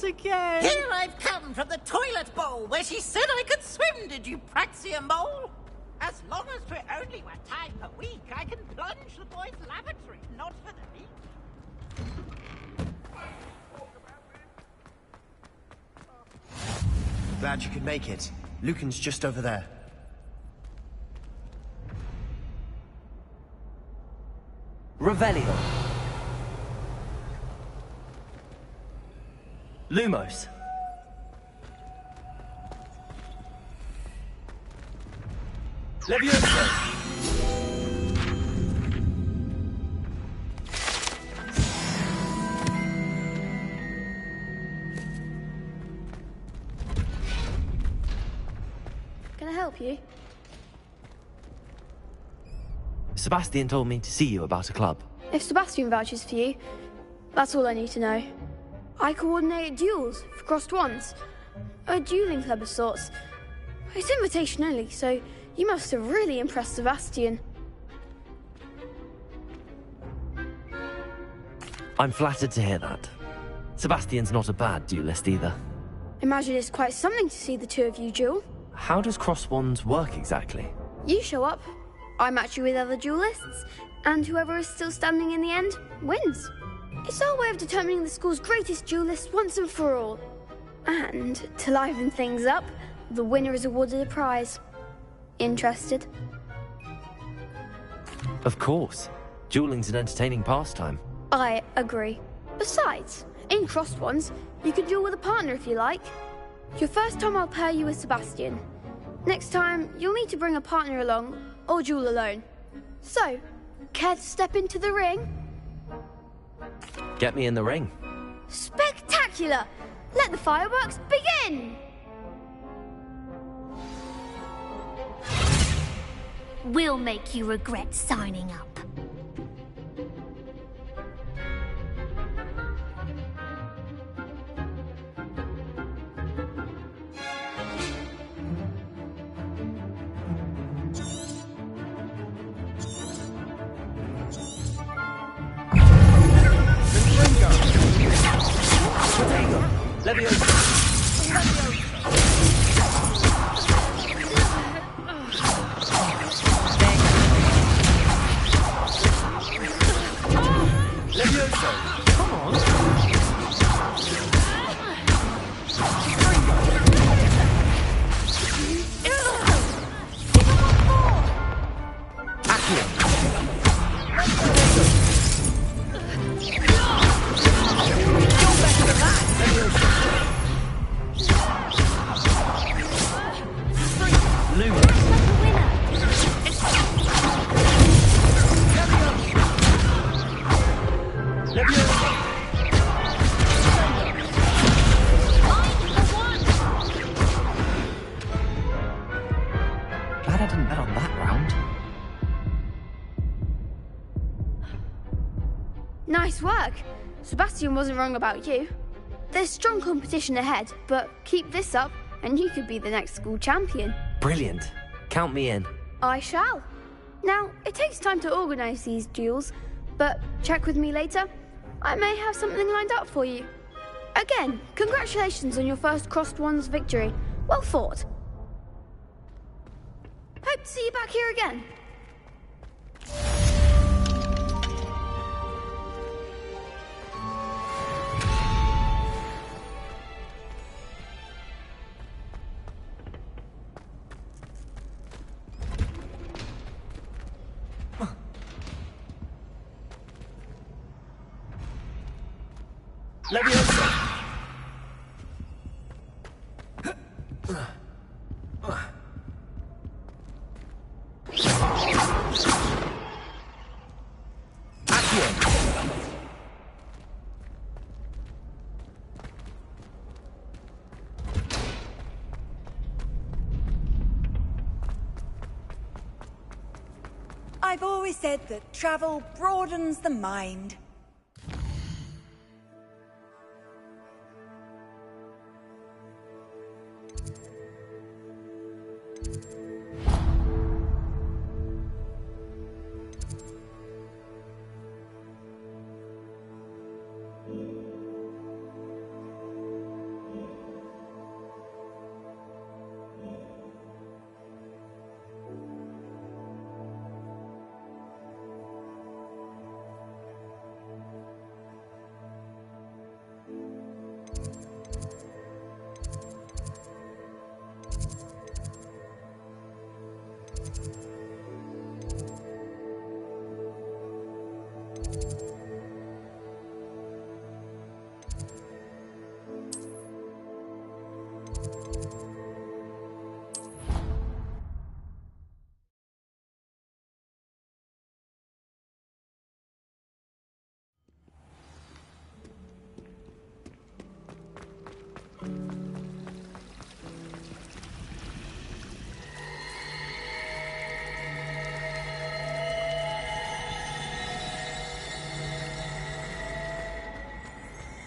Again. Here I've come from the toilet bowl where she said I could swim, did you praxia mole? As long as for only one time per week, I can plunge the boys' lavatory, not for the meat. Glad you could make it. Lucan's just over there. Revelio. Lumos. Levioso. Can I help you? Sebastian told me to see you about a club. If Sebastian vouches for you, that's all I need to know. I coordinate duels for crossed wands. A dueling club of sorts. It's invitation only, so you must have really impressed Sebastian. I'm flattered to hear that. Sebastian's not a bad duelist either. Imagine it's quite something to see the two of you duel. How does cross wands work exactly? You show up, I match you with other duelists, and whoever is still standing in the end wins. It's our way of determining the school's greatest duelist once and for all. And, to liven things up, the winner is awarded a prize. Interested? Of course. Dueling's an entertaining pastime. I agree. Besides, in crossed wands, you can duel with a partner if you like. Your first time I'll pair you with Sebastian. Next time, you'll need to bring a partner along, or duel alone. So, care to step into the ring? Get me in the ring. Spectacular! Let the fireworks begin! We'll make you regret signing up. Come on. Glad I didn't bet on that round. Nice work. Sebastian wasn't wrong about you. There's strong competition ahead, but keep this up and you could be the next school champion. Brilliant. Count me in. I shall. Now, it takes time to organise these duels, but check with me later. I may have something lined up for you. Again, congratulations on your first Crossed Wands victory. Well fought. Hope to see you back here again. I've always said that travel broadens the mind.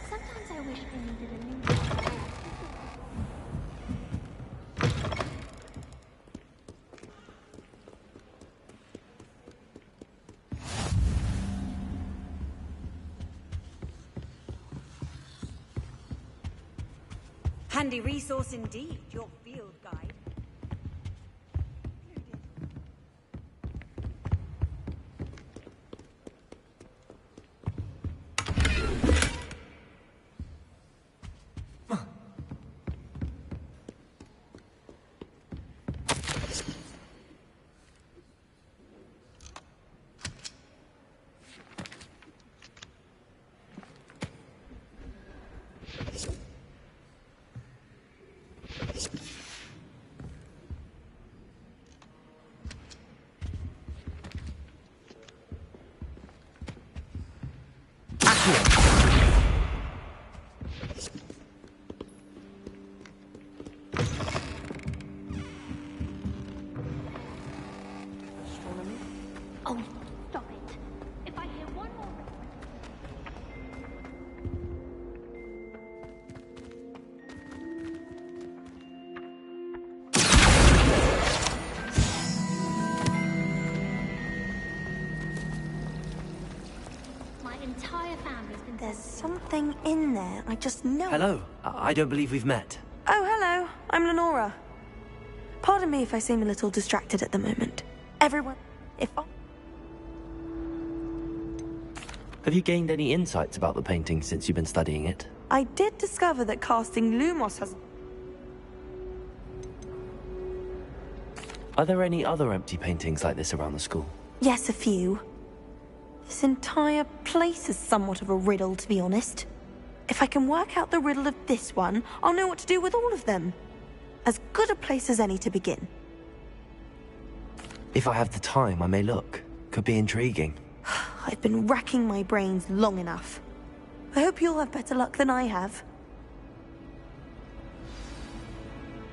Sometimes I wish I needed a new... Handy resource indeed, your field guide. Oh, stop it. If I hear one more... My entire family's been... There's something in there. I just know. Hello. I don't believe we've met. Oh, hello. I'm Lenora. Pardon me if I seem a little distracted at the moment. Everyone, if I... Have you gained any insights about the painting since you've been studying it? I did discover that casting Lumos has... Are there any other empty paintings like this around the school? Yes, a few. This entire place is somewhat of a riddle, to be honest. If I can work out the riddle of this one, I'll know what to do with all of them. As good a place as any to begin. If I have the time, I may look. Could be intriguing. I've been racking my brains long enough. I hope you'll have better luck than I have.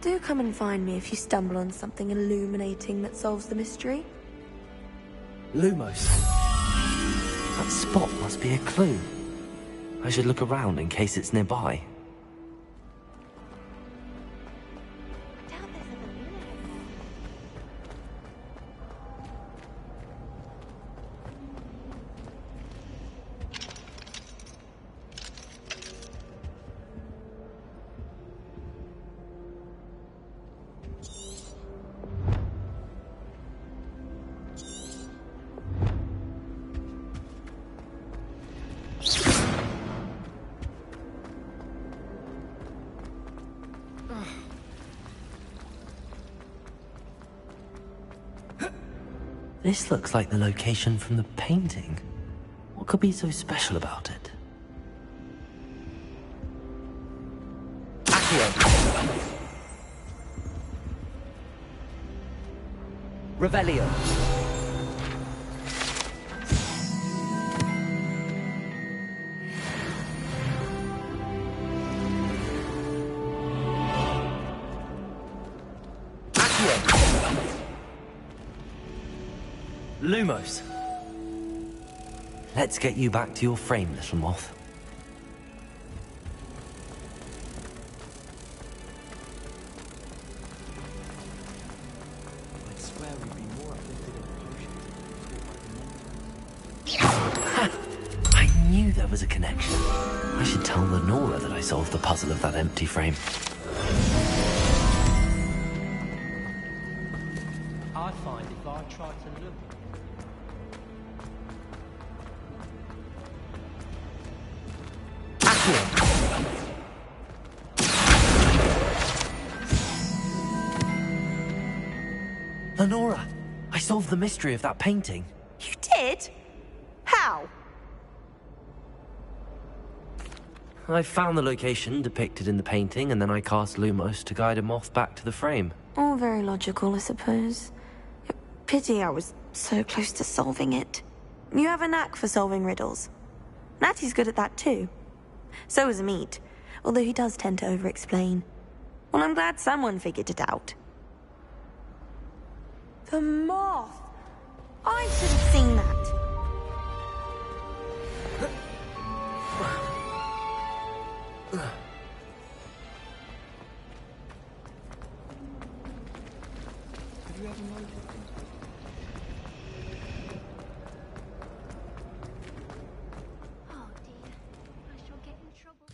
Do come and find me if you stumble on something illuminating that solves the mystery. Lumos. That spot must be a clue. I should look around in case it's nearby. This looks like the location from the painting. What could be so special about it? Accio! Revelio! Lumos. Let's get you back to your frame, little moth. I'd swear we'd be more afflicted in potions. I knew there was a connection. I should tell Lenora that I solved the puzzle of that empty frame. I find if I try to look... Lenora, I solved the mystery of that painting. You did? How? I found the location depicted in the painting, and then I cast Lumos to guide a moth back to the frame. All very logical, I suppose. Pity I was so close to solving it. You have a knack for solving riddles. Natty's good at that too. So is Meat, although he does tend to over-explain. Well, I'm glad someone figured it out. The moth! I should have seen that. Have you ever noticed him? Oh dear, I shall get in trouble.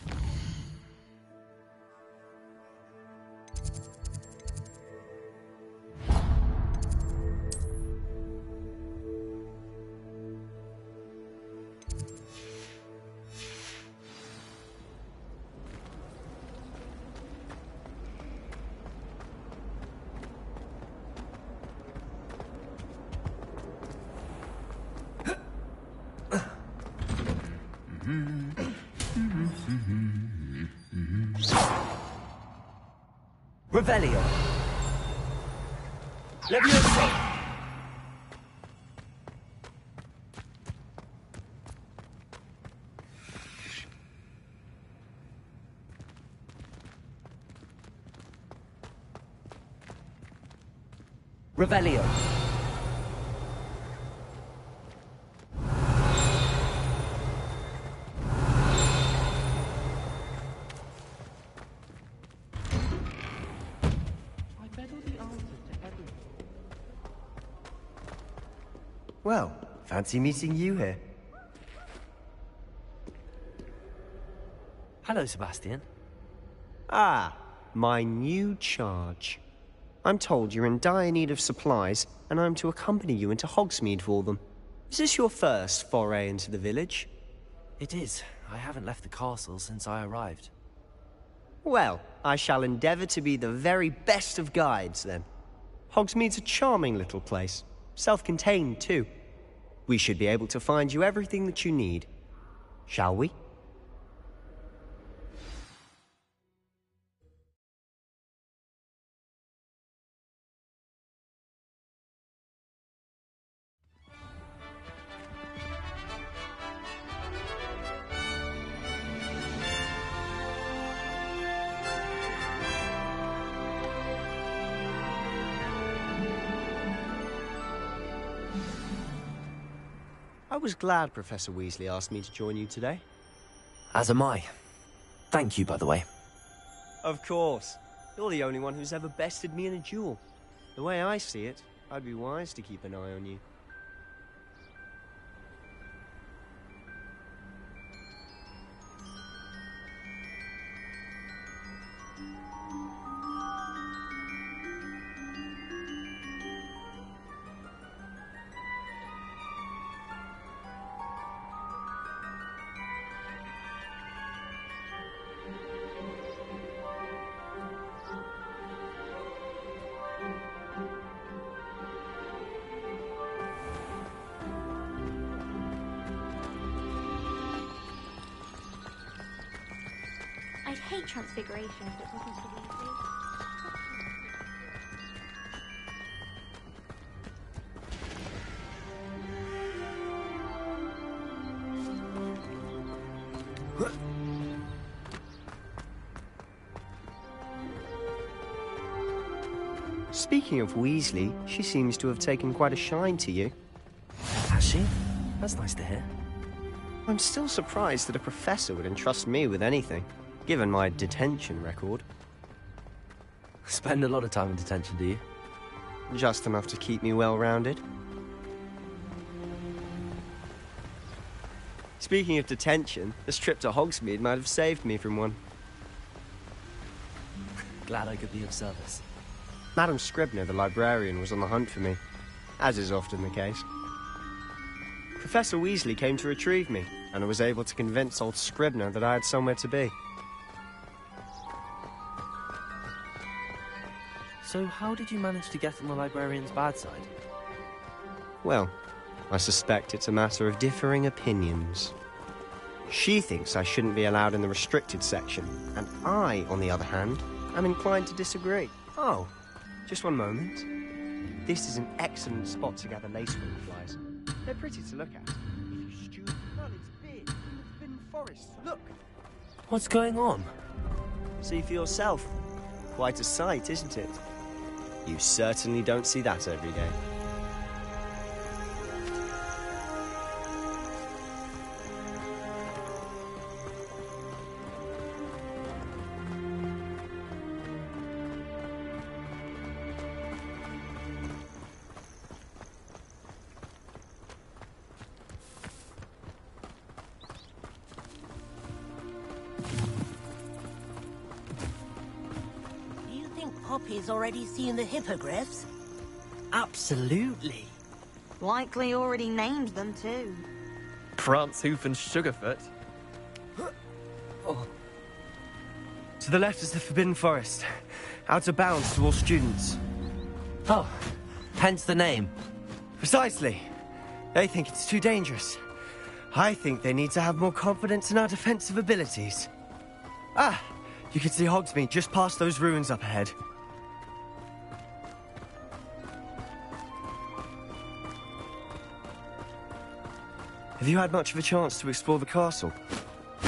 Revelio! Leviosa! Revelio! Well, fancy meeting you here. Hello, Sebastian. Ah, my new charge. I'm told you're in dire need of supplies, and I'm to accompany you into Hogsmeade for them. Is this your first foray into the village? It is. I haven't left the castle since I arrived. Well, I shall endeavour to be the very best of guides, then. Hogsmeade's a charming little place. Self-contained, too. We should be able to find you everything that you need. Shall we? I was glad Professor Weasley asked me to join you today. As am I. Thank you, by the way. Of course. You're the only one who's ever bested me in a duel. The way I see it, I'd be wise to keep an eye on you. I'd hate transfiguration if it wasn't for Weasley. Speaking of Weasley, she seems to have taken quite a shine to you. Has she? That's nice to hear. I'm still surprised that a professor would entrust me with anything, given my detention record. Spend a lot of time in detention, do you? Just enough to keep me well-rounded. Speaking of detention, this trip to Hogsmeade might have saved me from one. Glad I could be of service. Madam Scribner, the librarian, was on the hunt for me, as is often the case. Professor Weasley came to retrieve me, and I was able to convince old Scribner that I had somewhere to be. So how did you manage to get on the librarian's bad side? Well, I suspect it's a matter of differing opinions. She thinks I shouldn't be allowed in the restricted section, and I, on the other hand, am inclined to disagree. Oh, just one moment. This is an excellent spot to gather lacewing flies. They're pretty to look at. If you stew... Well, it's big. In the Forbidden Forest. Look! What's going on? See for yourself. Quite a sight, isn't it? You certainly don't see that every day. Poppy's already seen the hippogriffs? Absolutely. Likely already named them too. Prance, Hoof and Sugarfoot. Oh. To the left is the Forbidden Forest. Out of bounds to all students. Oh, hence the name. Precisely. They think it's too dangerous. I think they need to have more confidence in our defensive abilities. Ah, you can see Hogsmeade just past those ruins up ahead. Have you had much of a chance to explore the castle?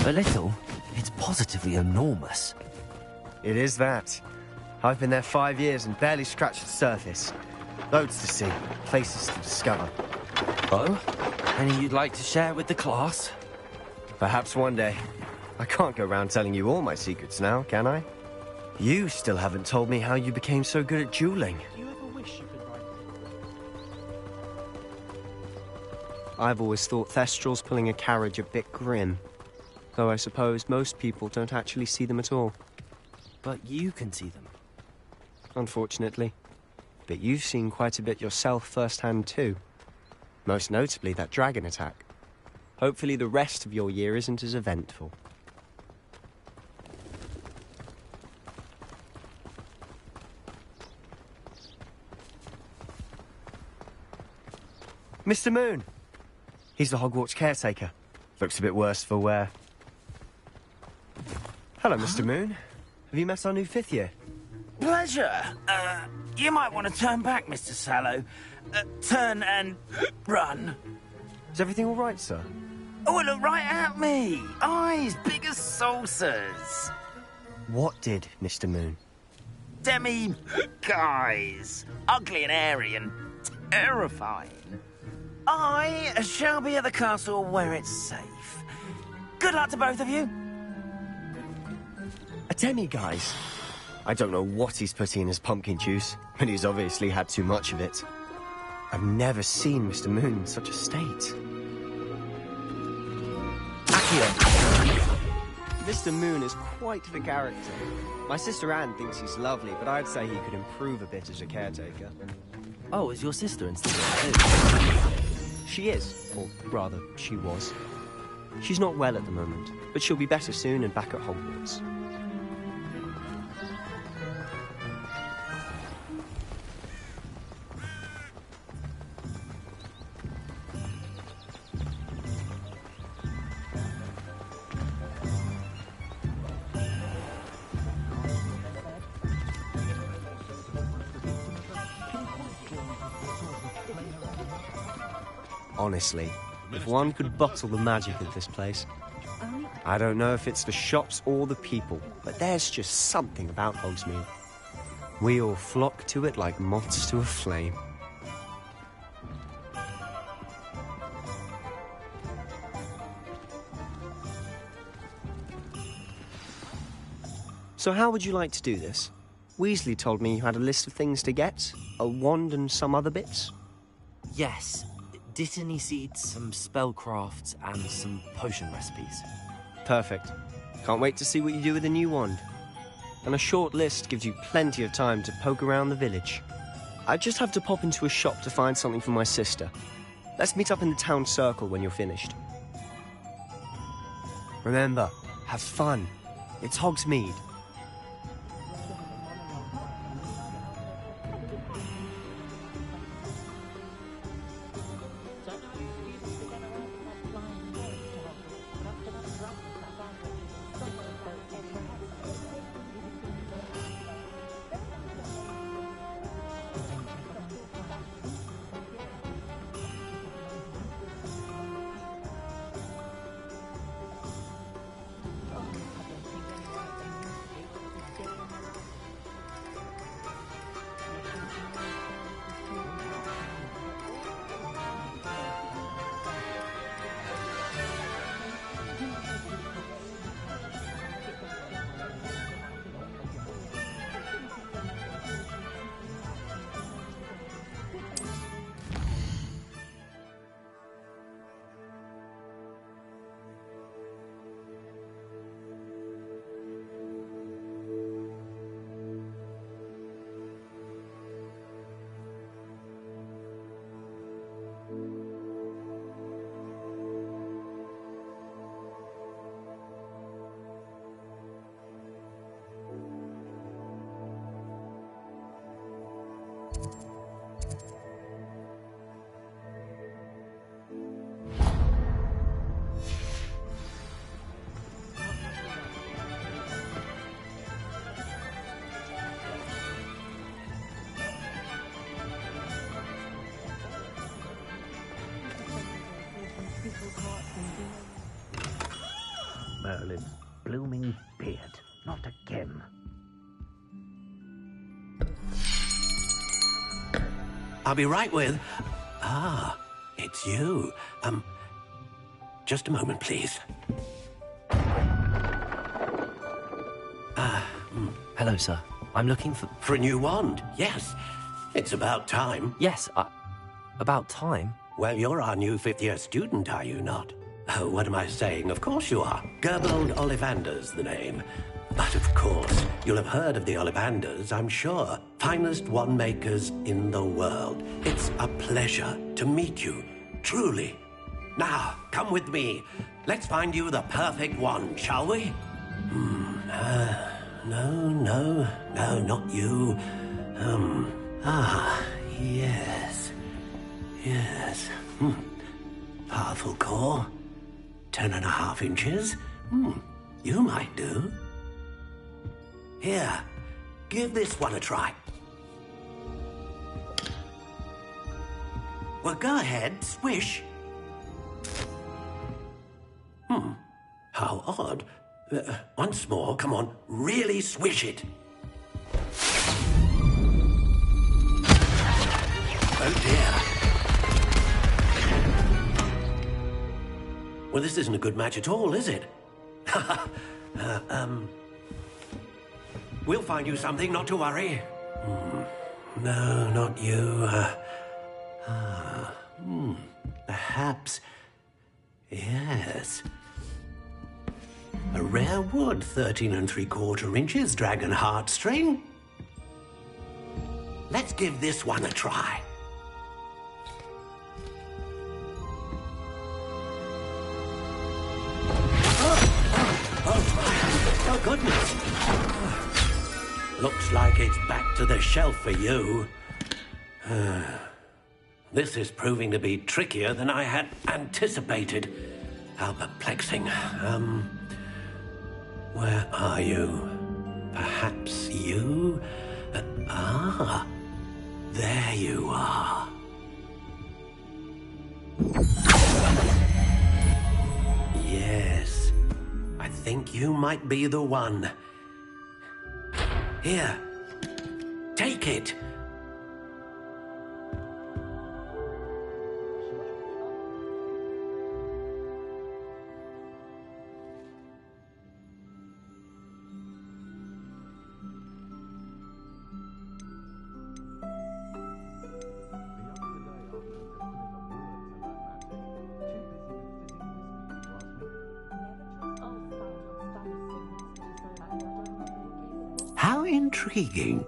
A little. It's positively enormous. It is that. I've been there 5 years and barely scratched the surface. Loads to see, places to discover. Oh? Any you'd like to share with the class? Perhaps one day. I can't go around telling you all my secrets now, can I? You still haven't told me how you became so good at dueling. Do you ever wish you could write? I've always thought Thestrals pulling a carriage a bit grim. Though I suppose most people don't actually see them at all. But you can see them. Unfortunately. But you've seen quite a bit yourself firsthand too. Most notably that dragon attack. Hopefully the rest of your year isn't as eventful. Mr. Moon, He's the Hogwarts caretaker. Looks a bit worse for wear. Hello, Mr. Moon. Have you met our new 5th year? Pleasure. You might want to turn back, Mr. Sallow. Turn and run. Is everything all right, sir? Oh, look right at me. Eyes big as saucers. What did, Mr. Moon? Guys. Ugly and airy and terrifying. I shall be at the castle where it's safe. Good luck to both of you. A demi-guise? I don't know what he's putting in his pumpkin juice, but he's obviously had too much of it. I've never seen Mr. Moon in such a state. Accio! Mr. Moon is quite the character. My sister Anne thinks he's lovely, but I'd say he could improve a bit as a caretaker. Oh, is your sister in Slytherin? She is, or rather, she was. She's not well at the moment, but she'll be better soon and back at Hogwarts. Honestly, if one could bottle the magic of this place. I don't know if it's the shops or the people, but there's just something about Hogsmeade. We all flock to it like moths to a flame. So how would you like to do this? Weasley told me you had a list of things to get, a wand and some other bits. Yes. Dittany seeds, some spellcrafts, and some potion recipes. Perfect. Can't wait to see what you do with the new wand. And a short list gives you plenty of time to poke around the village. I just have to pop into a shop to find something for my sister. Let's meet up in the town circle when you're finished. Remember, have fun. It's Hogsmeade. Merlin's blooming beard. Not again. I'll be right with... Ah, it's you. Just a moment, please. Hello, sir. I'm looking for... For a new wand, yes. It's about time. Yes, about time? Well, you're our new 5th-year student, are you not? Oh, what am I saying? Of course you are. Gerbold Ollivander's the name. But of course, you'll have heard of the Ollivanders, I'm sure. Finest wand makers in the world. It's a pleasure to meet you, truly. Now, come with me. Let's find you the perfect wand, shall we? No, not you. Yes. Powerful core. 10.5 inches. You might do. Here, give this one a try. Well, go ahead, swish. How odd. Once more, come on, really swish it. Oh dear. Well, this isn't a good match at all, is it? We'll find you something, not to worry. No, not you. Perhaps. Yes. A rare wood, 13 3/4 inches, dragon heartstring. Let's give this one a try. Oh, goodness. Looks like it's back to the shelf for you. This is proving to be trickier than I had anticipated. How perplexing. Where are you? Perhaps you? There you are. Yes, I think you might be the one. Here, take it. How intriguing.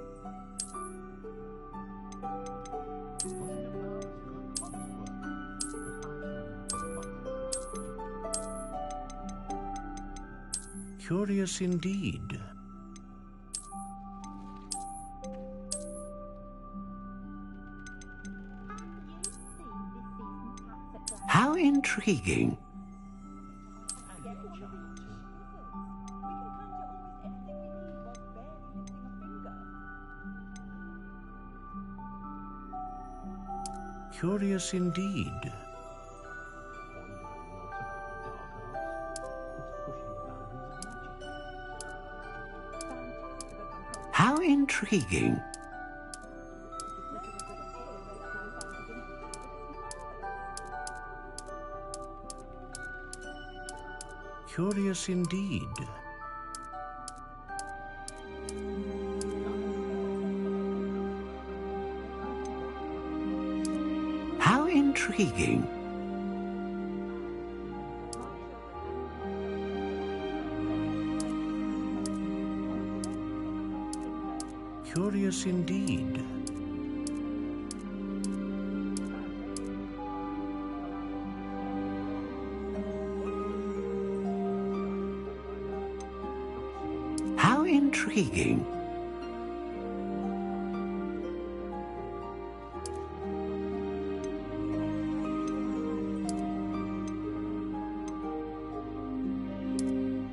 Curious indeed. How intriguing. Curious indeed. How intriguing. Curious indeed. How intriguing. Curious indeed. How intriguing.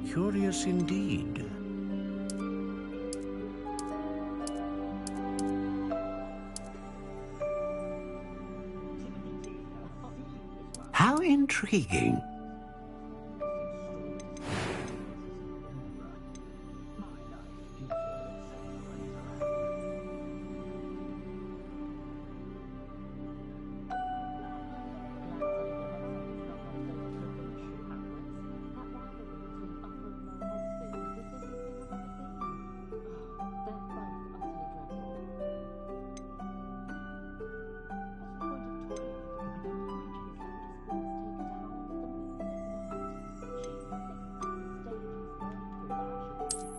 Curious indeed. How intriguing.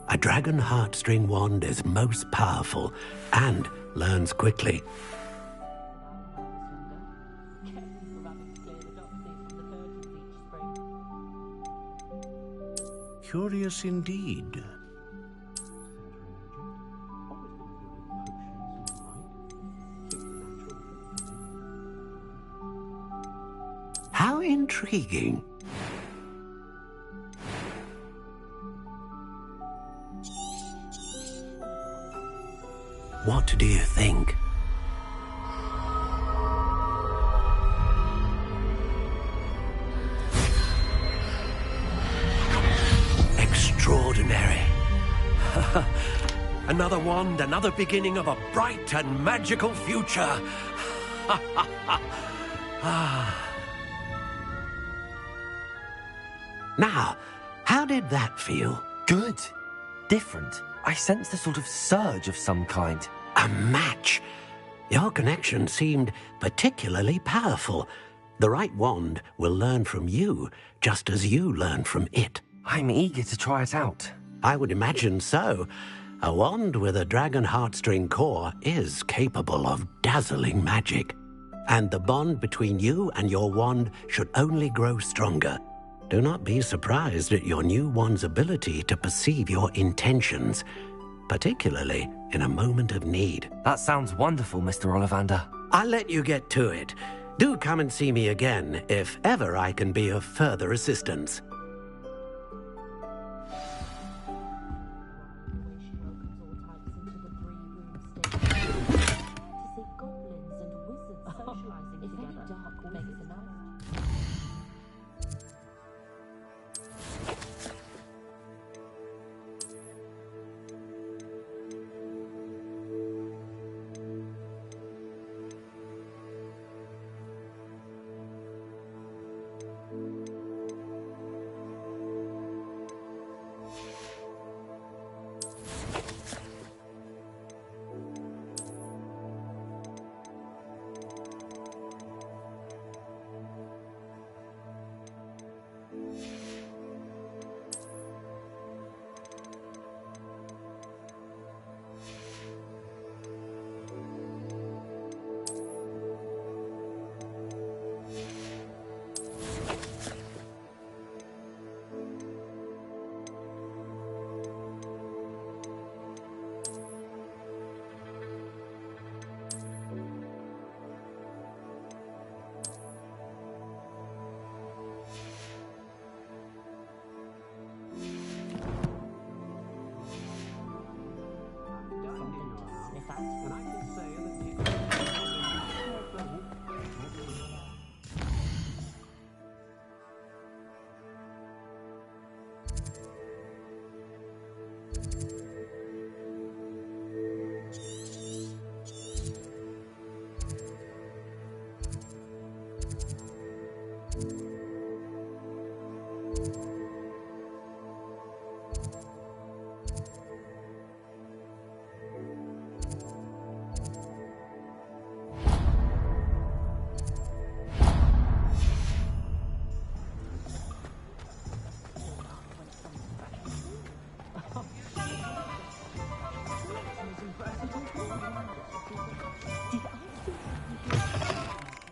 A dragon heartstring wand is most powerful and learns quickly. Curious indeed. How intriguing. What do you think? Extraordinary. Another wand, another beginning of a bright and magical future. Now, how did that feel? Good. Different. I sensed a sort of surge of some kind. A match. Your connection seemed particularly powerful. The right wand will learn from you, just as you learn from it. I'm eager to try it out. I would imagine so. A wand with a dragon heartstring core is capable of dazzling magic. And the bond between you and your wand should only grow stronger. Do not be surprised at your new wand's ability to perceive your intentions, particularly in a moment of need. That sounds wonderful, Mr. Ollivander. I'll let you get to it. Do come and see me again if ever I can be of further assistance.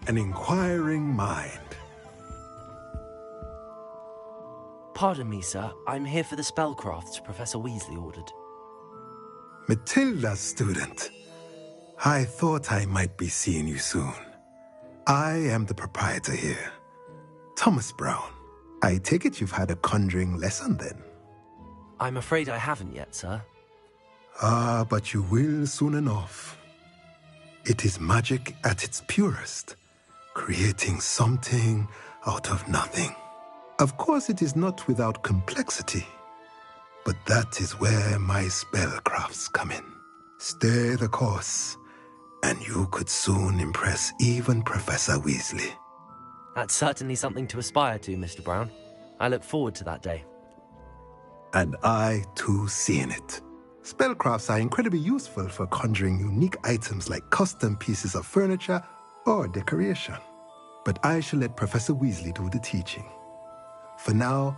An inquiring mind. Pardon me, sir. I'm here for the spellcrafts Professor Weasley ordered. Matilda's student. I thought I might be seeing you soon. I am the proprietor here, Thomas Brown. I take it you've had a conjuring lesson then? I'm afraid I haven't yet, sir. Ah, but you will soon enough. It is magic at its purest, creating something out of nothing. Of course, it is not without complexity, but that is where my spellcrafts come in. Stay the course, and you could soon impress even Professor Weasley. That's certainly something to aspire to, Mr. Brown. I look forward to that day. And I, too, seeing it. Spellcrafts are incredibly useful for conjuring unique items like custom pieces of furniture or decoration. But I shall let Professor Weasley do the teaching. For now,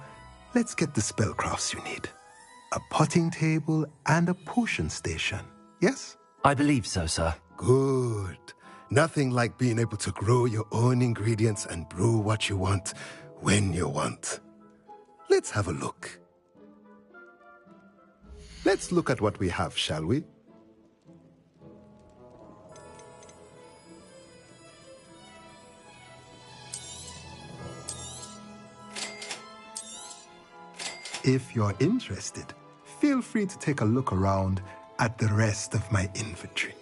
let's get the spellcrafts you need. A potting table and a potion station, yes? I believe so, sir. Good. Nothing like being able to grow your own ingredients and brew what you want, when you want. Let's have a look. Let's look at what we have, shall we? If you're interested, feel free to take a look around at the rest of my inventory.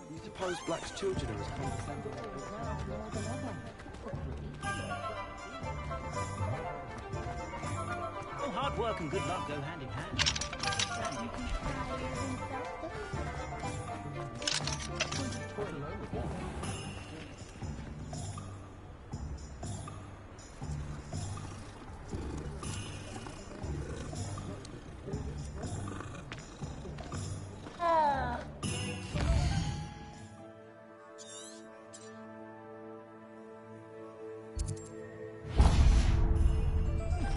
You suppose Black's children are as condescending Oh, hard work and good luck go hand in hand.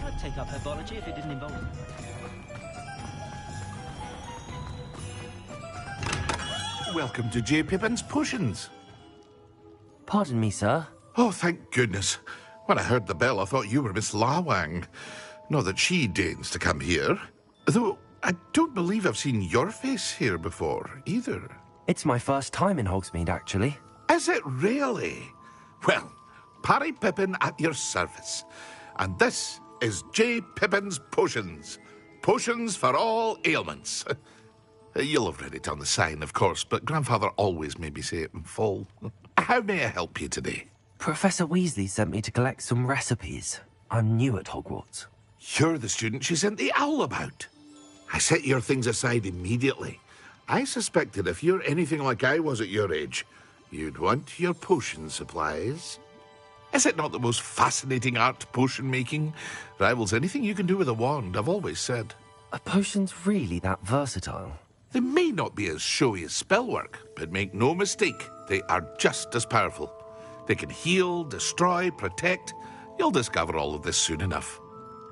I'd take up herbology if it didn't involve it. Welcome to J. Pippin's Potions. Pardon me, sir. Oh, thank goodness. When I heard the bell, I thought you were Miss Lawang. Not that she deigns to come here. Though I don't believe I've seen your face here before, either. It's my first time in Hogsmeade, actually. Is it really? Well, Parry Pippin at your service. And this is J. Pippin's Potions. Potions for all ailments. You'll have read it on the sign, of course, but Grandfather always made me say it in full. How may I help you today? Professor Weasley sent me to collect some recipes. I'm new at Hogwarts. You're the student she sent the owl about. I set your things aside immediately. I suspected if you're anything like I was at your age, you'd want your potion supplies. Is it not the most fascinating art, potion making? Rivals anything you can do with a wand, I've always said. Are potions really that versatile? They may not be as showy as spellwork, but make no mistake, they are just as powerful. They can heal, destroy, protect. You'll discover all of this soon enough.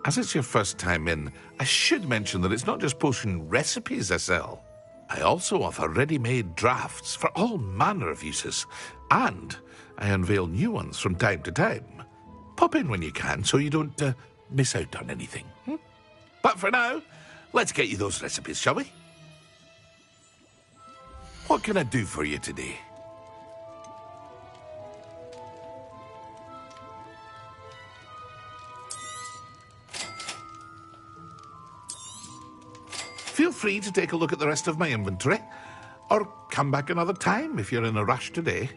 As it's your first time in, I should mention that it's not just potion recipes I sell. I also offer ready-made drafts for all manner of uses, and I unveil new ones from time to time. Pop in when you can so you don't miss out on anything. But for now, let's get you those recipes, shall we? What can I do for you today? Feel free to take a look at the rest of my inventory, or come back another time if you're in a rush today.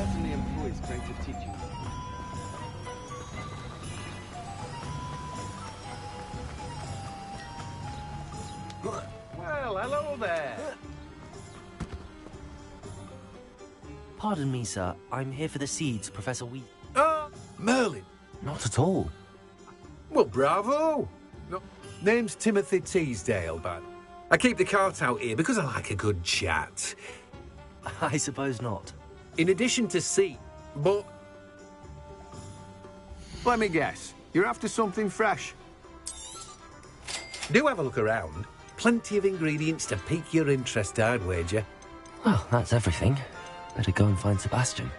certainly employs creative teaching. Well, hello there. Pardon me, sir. I'm here for the seeds, Professor Wheat. Merlin. Not at all. Well, bravo. No, name's Timothy Teasdale, but I keep the cart out here because I like a good chat. I suppose not. In addition to seed, but... Let me guess. You're after something fresh. Do have a look around. Plenty of ingredients to pique your interest, I'd wager. Well, that's everything. Better go and find Sebastian.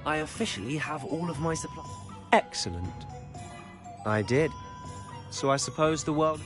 I officially have all of my supplies. Excellent. I did. So I suppose the world...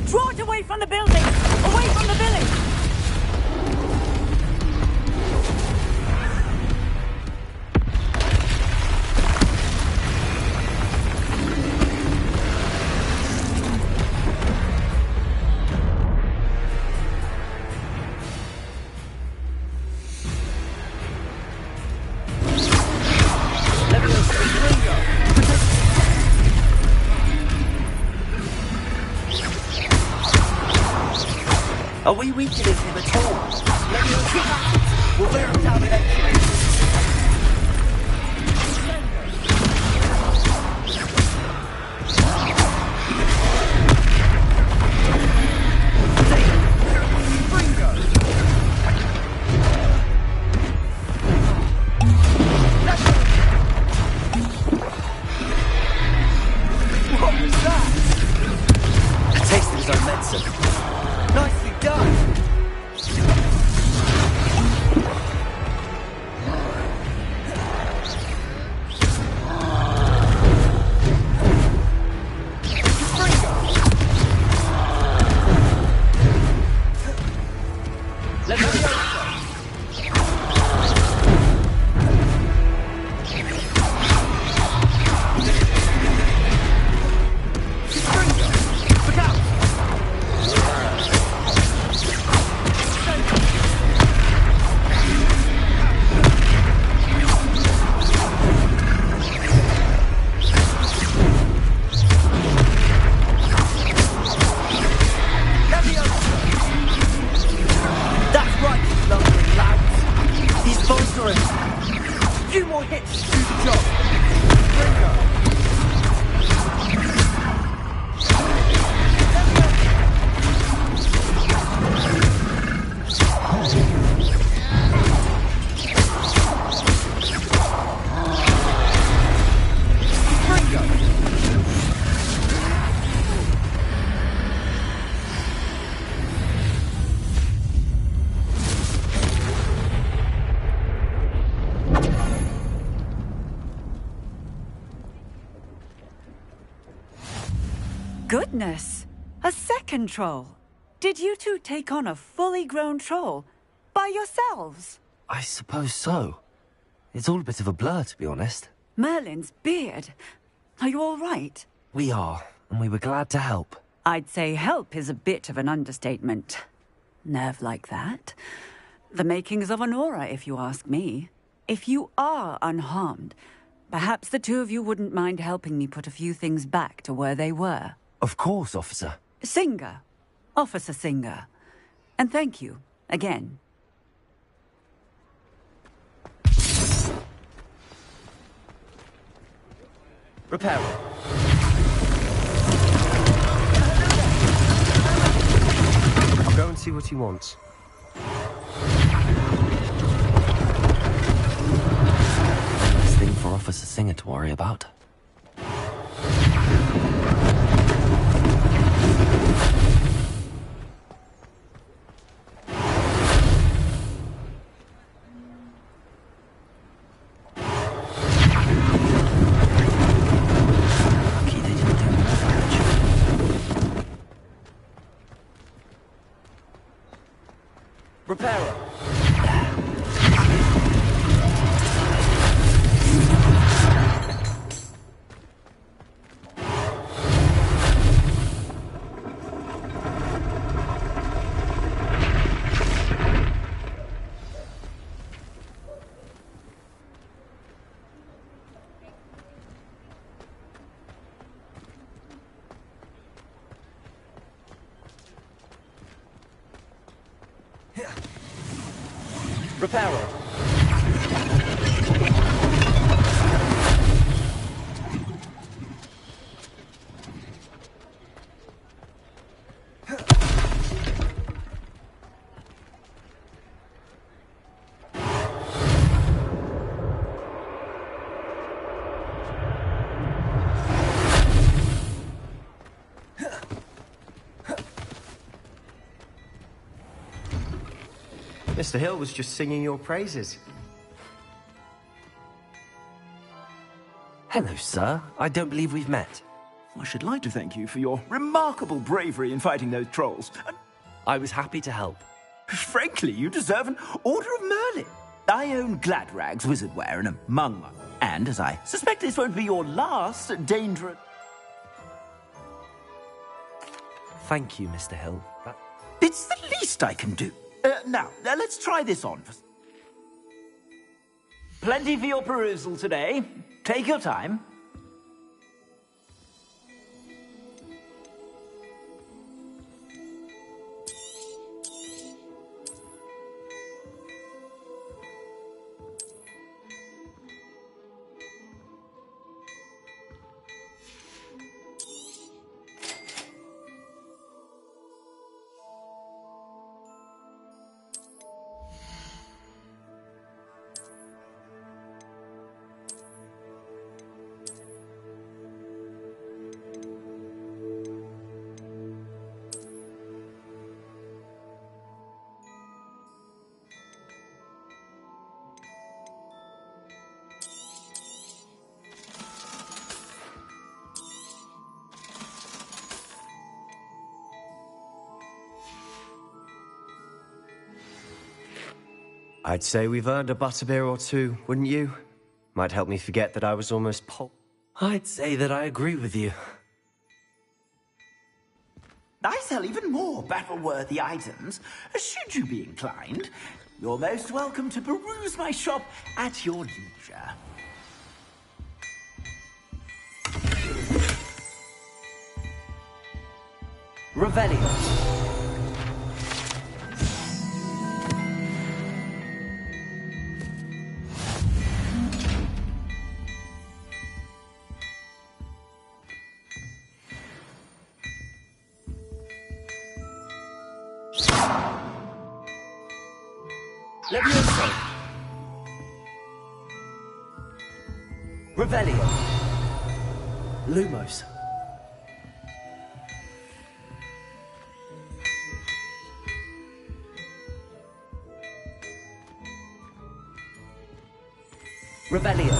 Draw it away from the building! Away from the village! Are we weakening him at all? Let me know. We'll wear him down eventually. What was that? A taste of his own medicine. Nicely done! Let me go. A few more hits to do the job. goodness! A second troll! Did you two take on a fully grown troll? By yourselves? I suppose so. It's all a bit of a blur, to be honest. Merlin's beard. Are you all right? We are, and we were glad to help. I'd say help is a bit of an understatement. Nerve like that. The makings of an aura, if you ask me. If you are unharmed, perhaps the two of you wouldn't mind helping me put a few things back to where they were. Of course, officer. Singer. Officer Singer. And thank you, again. Repair. I'll go and see what he wants. Last thing for Officer Singer to worry about. Repairer. Repairer. Mr. Hill was just singing your praises. Hello, sir. I don't believe we've met. I should like to thank you for your remarkable bravery in fighting those trolls. I was happy to help. Frankly, you deserve an Order of Merlin. I own Gladrag's wizard wear and among them. And as I suspect this won't be your last dangerous... Thank you, Mr. Hill. It's the least I can do. Now, let's try this on. Plenty for your perusal today. Take your time. I'd say we've earned a butterbeer or two, wouldn't you? Might help me forget that I was almost I'd say that I agree with you. I sell even more battle-worthy items, should you be inclined. You're most welcome to peruse my shop at your leisure. Revelio. Levioso. Revelio. Lumos. Revelio.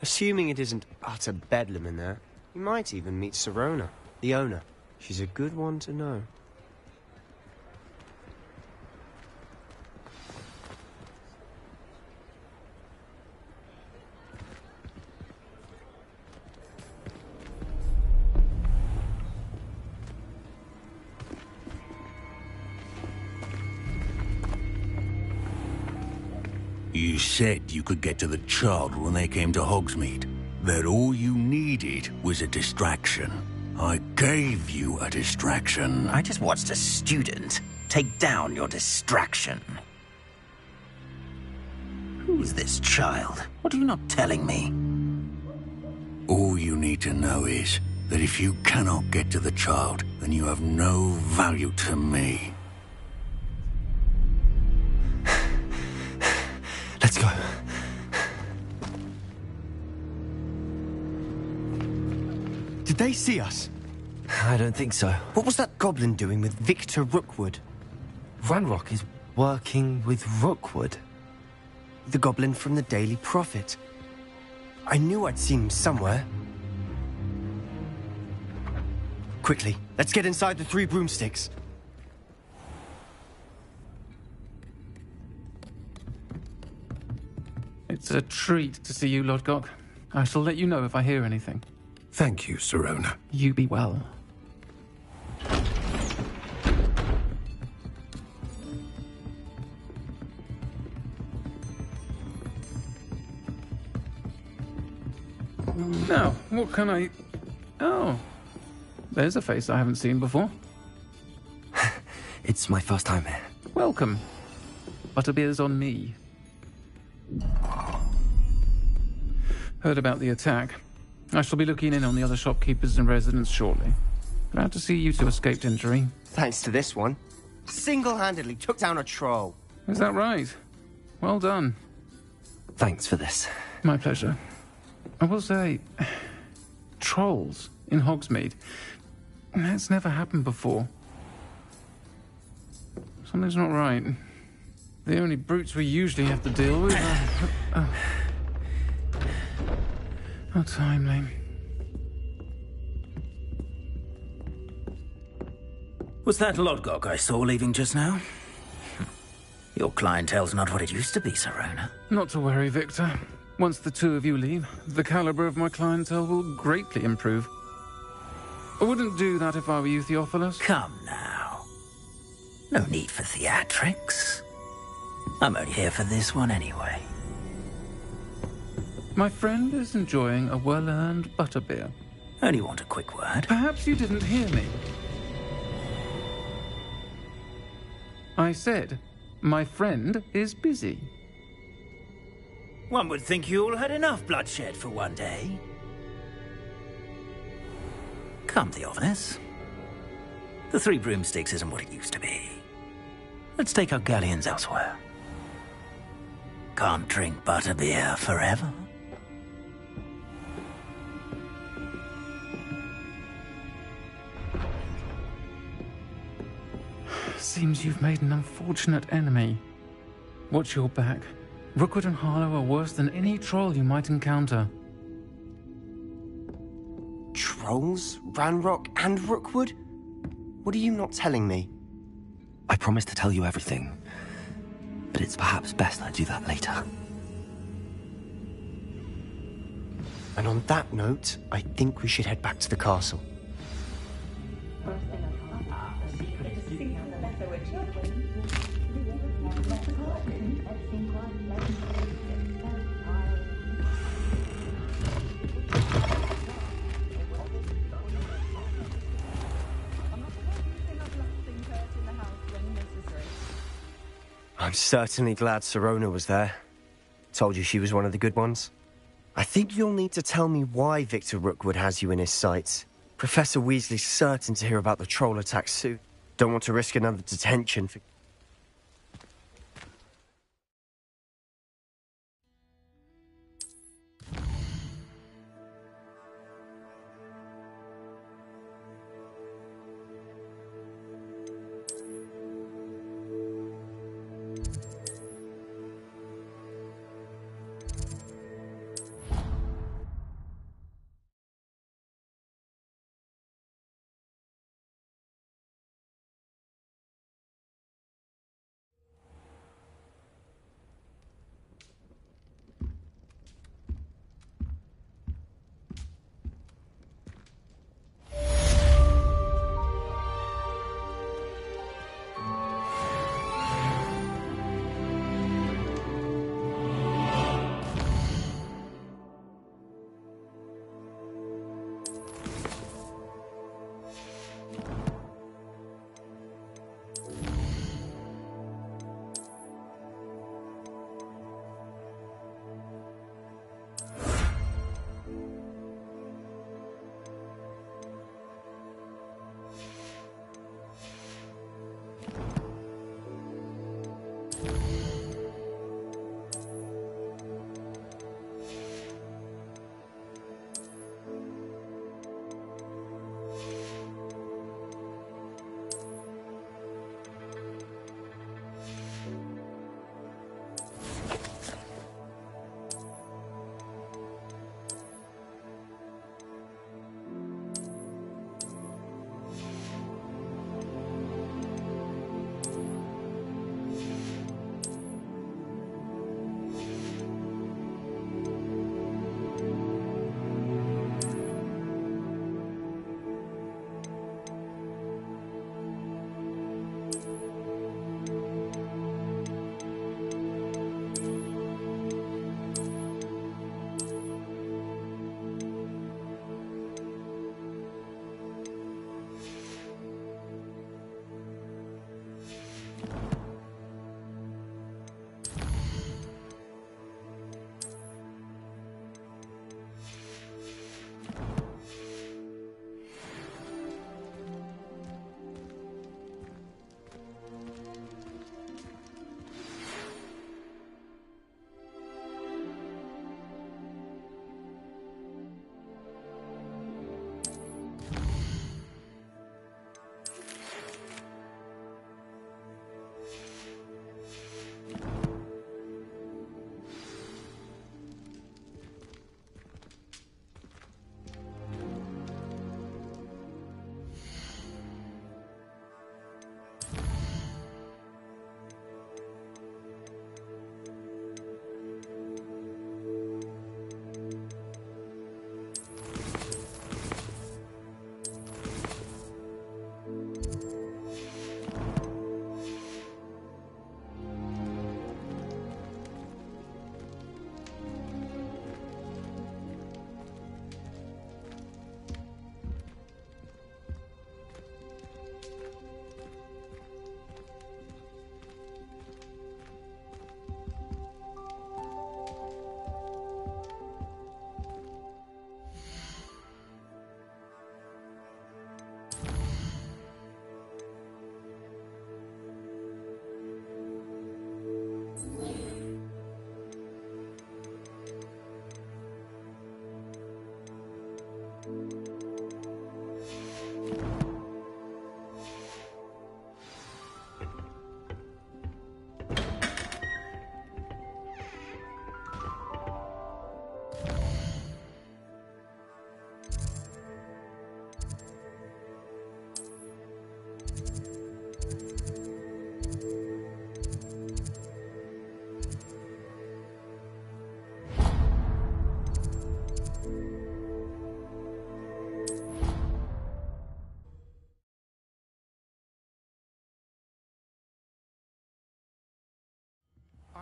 Assuming it isn't utter bedlam in there, you might even meet Sirona, the owner. She's a good one to know. You said you could get to the child when they came to Hogsmeade. That all you needed was a distraction. I gave you a distraction. I just watched a student take down your distraction. Who's this child? What are you not telling me? All you need to know is that if you cannot get to the child, then you have no value to me. Let's go. Did they see us? I don't think so. What was that goblin doing with Victor Rookwood? Ranrock is working with Rookwood. The goblin from the Daily Prophet. I knew I'd seen him somewhere. Quickly, let's get inside the 3 broomsticks. It's a treat to see you, Lodgok. I shall let you know if I hear anything. Thank you, Sirona. You be well. Now, what can I... Oh, there's a face I haven't seen before. It's my first time here. Welcome. Butterbeer's on me. Heard about the attack. I shall be looking in on the other shopkeepers and residents shortly. Glad to see you two escaped injury. Thanks to this one. Single-handedly took down a troll. Is that right? Well done. Thanks for this. My pleasure. I will say, trolls in Hogsmeade. That's never happened before. Something's not right. The only brutes we usually have to deal with are... How timely. Was that Lodgok I saw leaving just now? Your clientele's not what it used to be, Sirona. Not to worry, Victor. Once the 2 of you leave, the caliber of my clientele will greatly improve. I wouldn't do that if I were you, Theophilus. Come now. No need for theatrics. I'm only here for this one anyway. My friend is enjoying a well-earned butterbeer. Only want a quick word. Perhaps you didn't hear me. I said, my friend is busy. One would think you all had enough bloodshed for one day. Come, Theophilus. The 3 broomsticks isn't what it used to be. Let's take our galleons elsewhere. Can't drink butterbeer forever. Seems you've made an unfortunate enemy. Watch your back. Rookwood and Harlow are worse than any troll you might encounter. Trolls? Ranrock and Rookwood? What are you not telling me? I promised to tell you everything, but it's perhaps best I do that later. And on that note, I think we should head back to the castle. I'm certainly glad Sirona was there. Told you she was one of the good ones. I think you'll need to tell me why Victor Rookwood has you in his sights. Professor Weasley's certain to hear about the troll attack soon. Don't want to risk another detention for...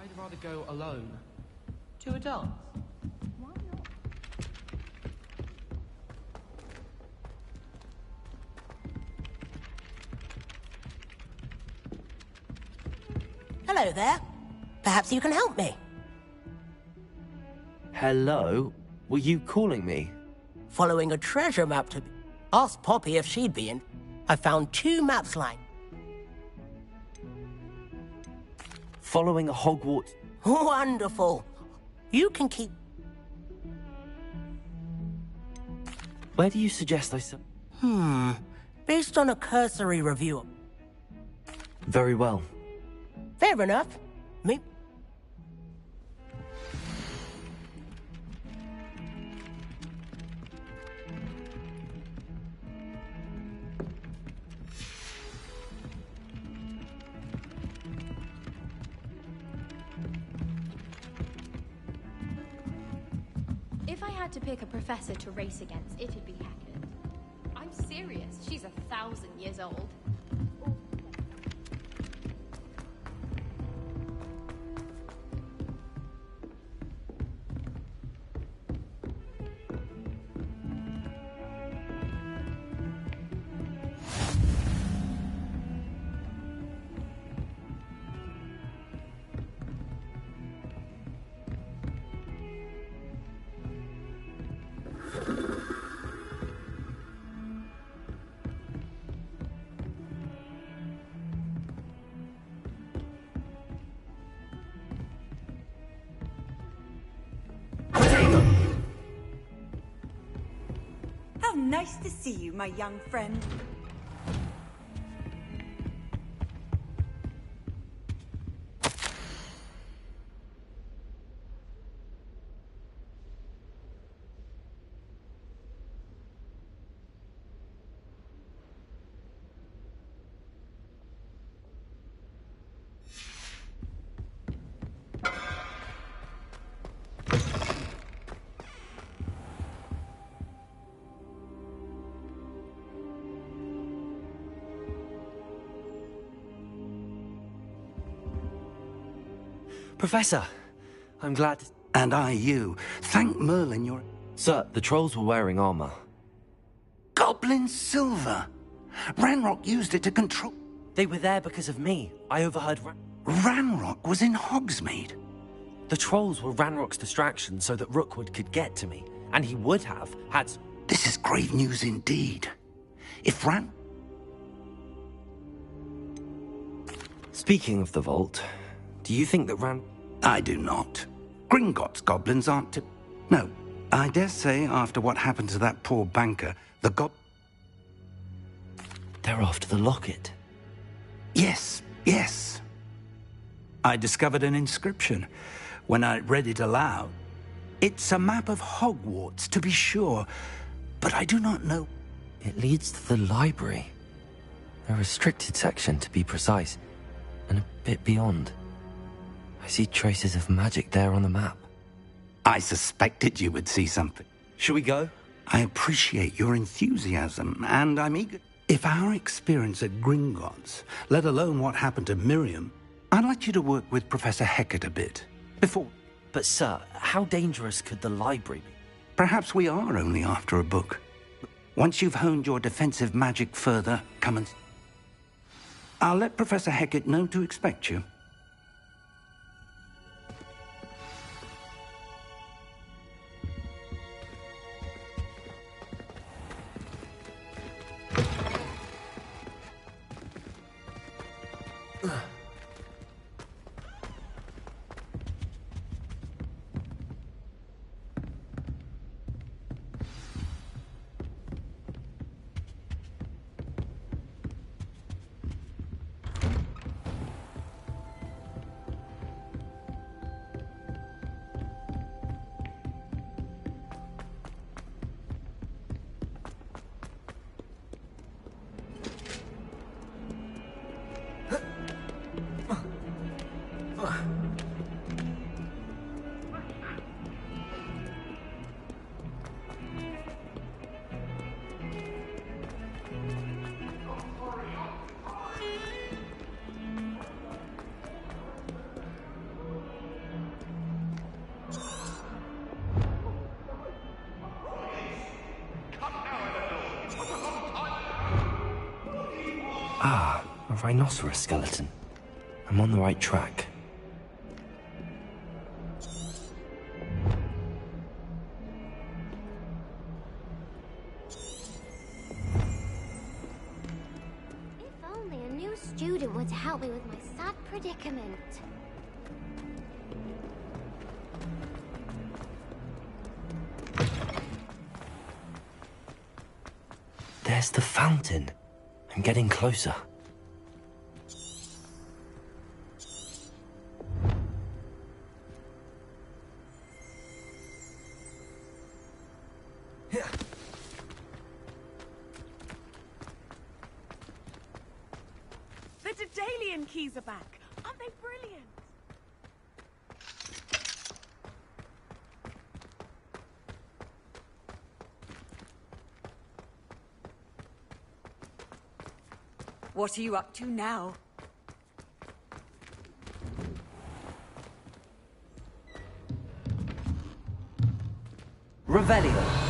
I'd rather go alone. To a dance. Why not? Hello there. Perhaps you can help me. Hello? Were you calling me? Following a treasure map to... Asked Poppy if she'd be in. I found 2 maps lying. Following a Hogwarts... Wonderful. You can keep... Where do you suggest I... Based on a cursory review. Very well. Fair enough. Me... If I had to pick a professor to race against, it'd be Hackett. I'm serious. She's 1,000 years old. How nice to see you, my young friend. Professor, I'm glad... And I you. Thank Merlin you're... Sir, the trolls were wearing armor. Goblin silver! Ranrock used it to control... They were there because of me. I overheard... Ranrock was in Hogsmeade. The trolls were Ranrock's distraction so that Rookwood could get to me. And he would have had... This is grave news indeed. If Speaking of the vault, do you think that I do not. Gringotts goblins aren't to... No, I dare say after what happened to that poor banker, the They're after the locket. Yes, yes. I discovered an inscription. When I read it aloud, it's a map of Hogwarts, to be sure, but I do not know... It leads to the library. A restricted section, to be precise, and a bit beyond. I see traces of magic there on the map. I suspected you would see something. Shall we go? I appreciate your enthusiasm, and I'm eager... If our experience at Gringotts, let alone what happened to Miriam, I'd like you to work with Professor Hecat a bit, before... But sir, how dangerous could the library be? Perhaps we are only after a book. Once you've honed your defensive magic further, come and... I'll let Professor Hecat know to expect you. A rhinoceros skeleton. I'm on the right track. If only a new student were to help me with my sad predicament. There's the fountain. I'm getting closer. The Daedalian keys are back. Aren't they brilliant? What are you up to now? Revelio.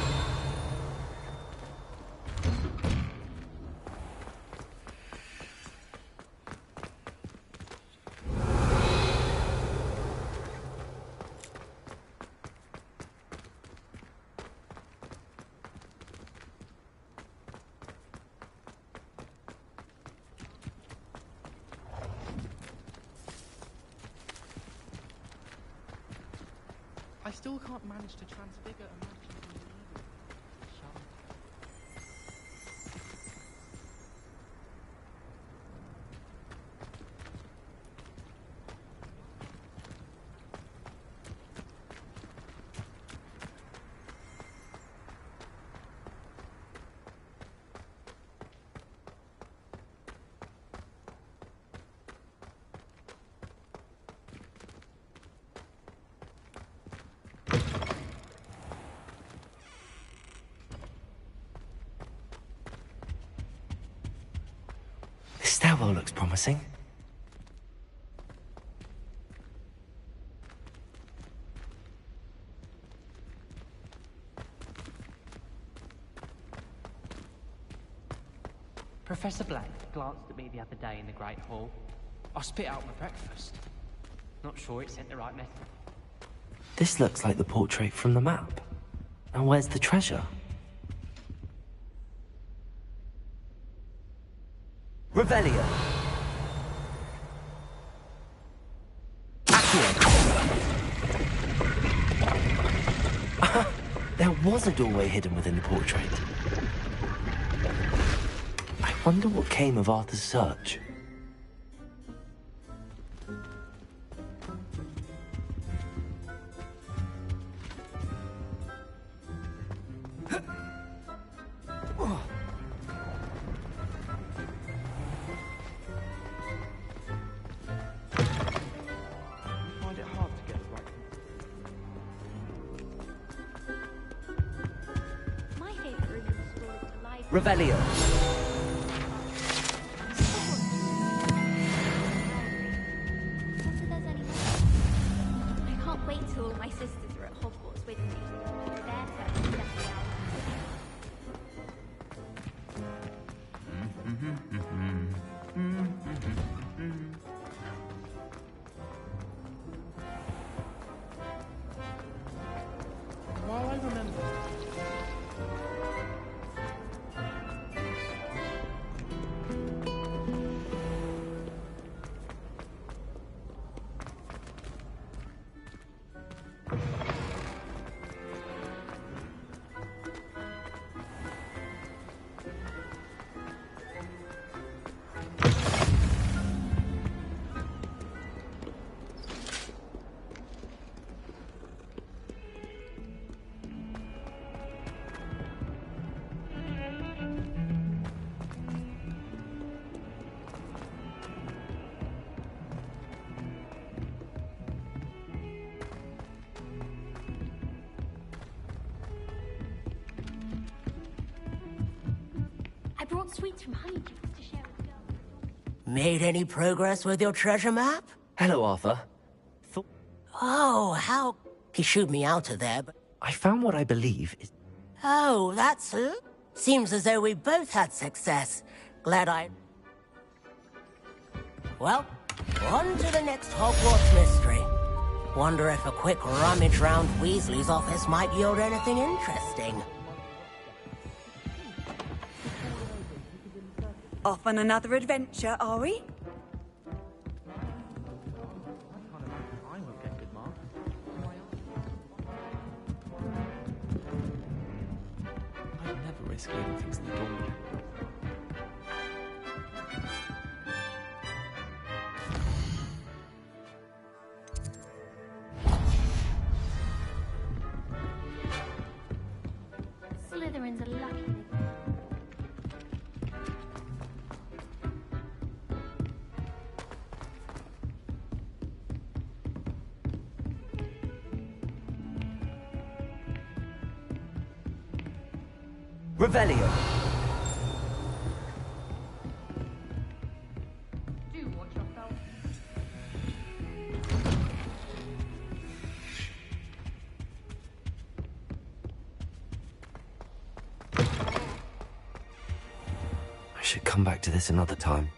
I still can't manage to transfigure a mansion from the evil. Shall This stairwell looks promising. Professor Black glanced at me the other day in the Great Hall. I spit out my breakfast. Not sure it sent the right message. This looks like the portrait from the map. And where's the treasure? Revelio. There was a doorway hidden within the portrait. I wonder what came of Arthur's search. find it hard to get the right. My favorite room in the store is the library. Revelio. Wonder there's any I can't wait till all my sisters are at Hogwarts with me. It's their turn to step out. While I remember. I brought sweets from Honeydew to share with the girls. Made any progress with your treasure map? Hello, Arthur. Oh, how... He shooed me out of there, but... I found what I believe is... Oh, that's... Seems as though we both had success. Glad I... Well, on to the next Hogwarts mystery. Wonder if a quick rummage round Weasley's office might yield anything interesting. Off on another adventure, are we? I'd never risk leaving things in the dorm. Slytherin's a lucky. Revelio. Do watch yourself. I should come back to this another time.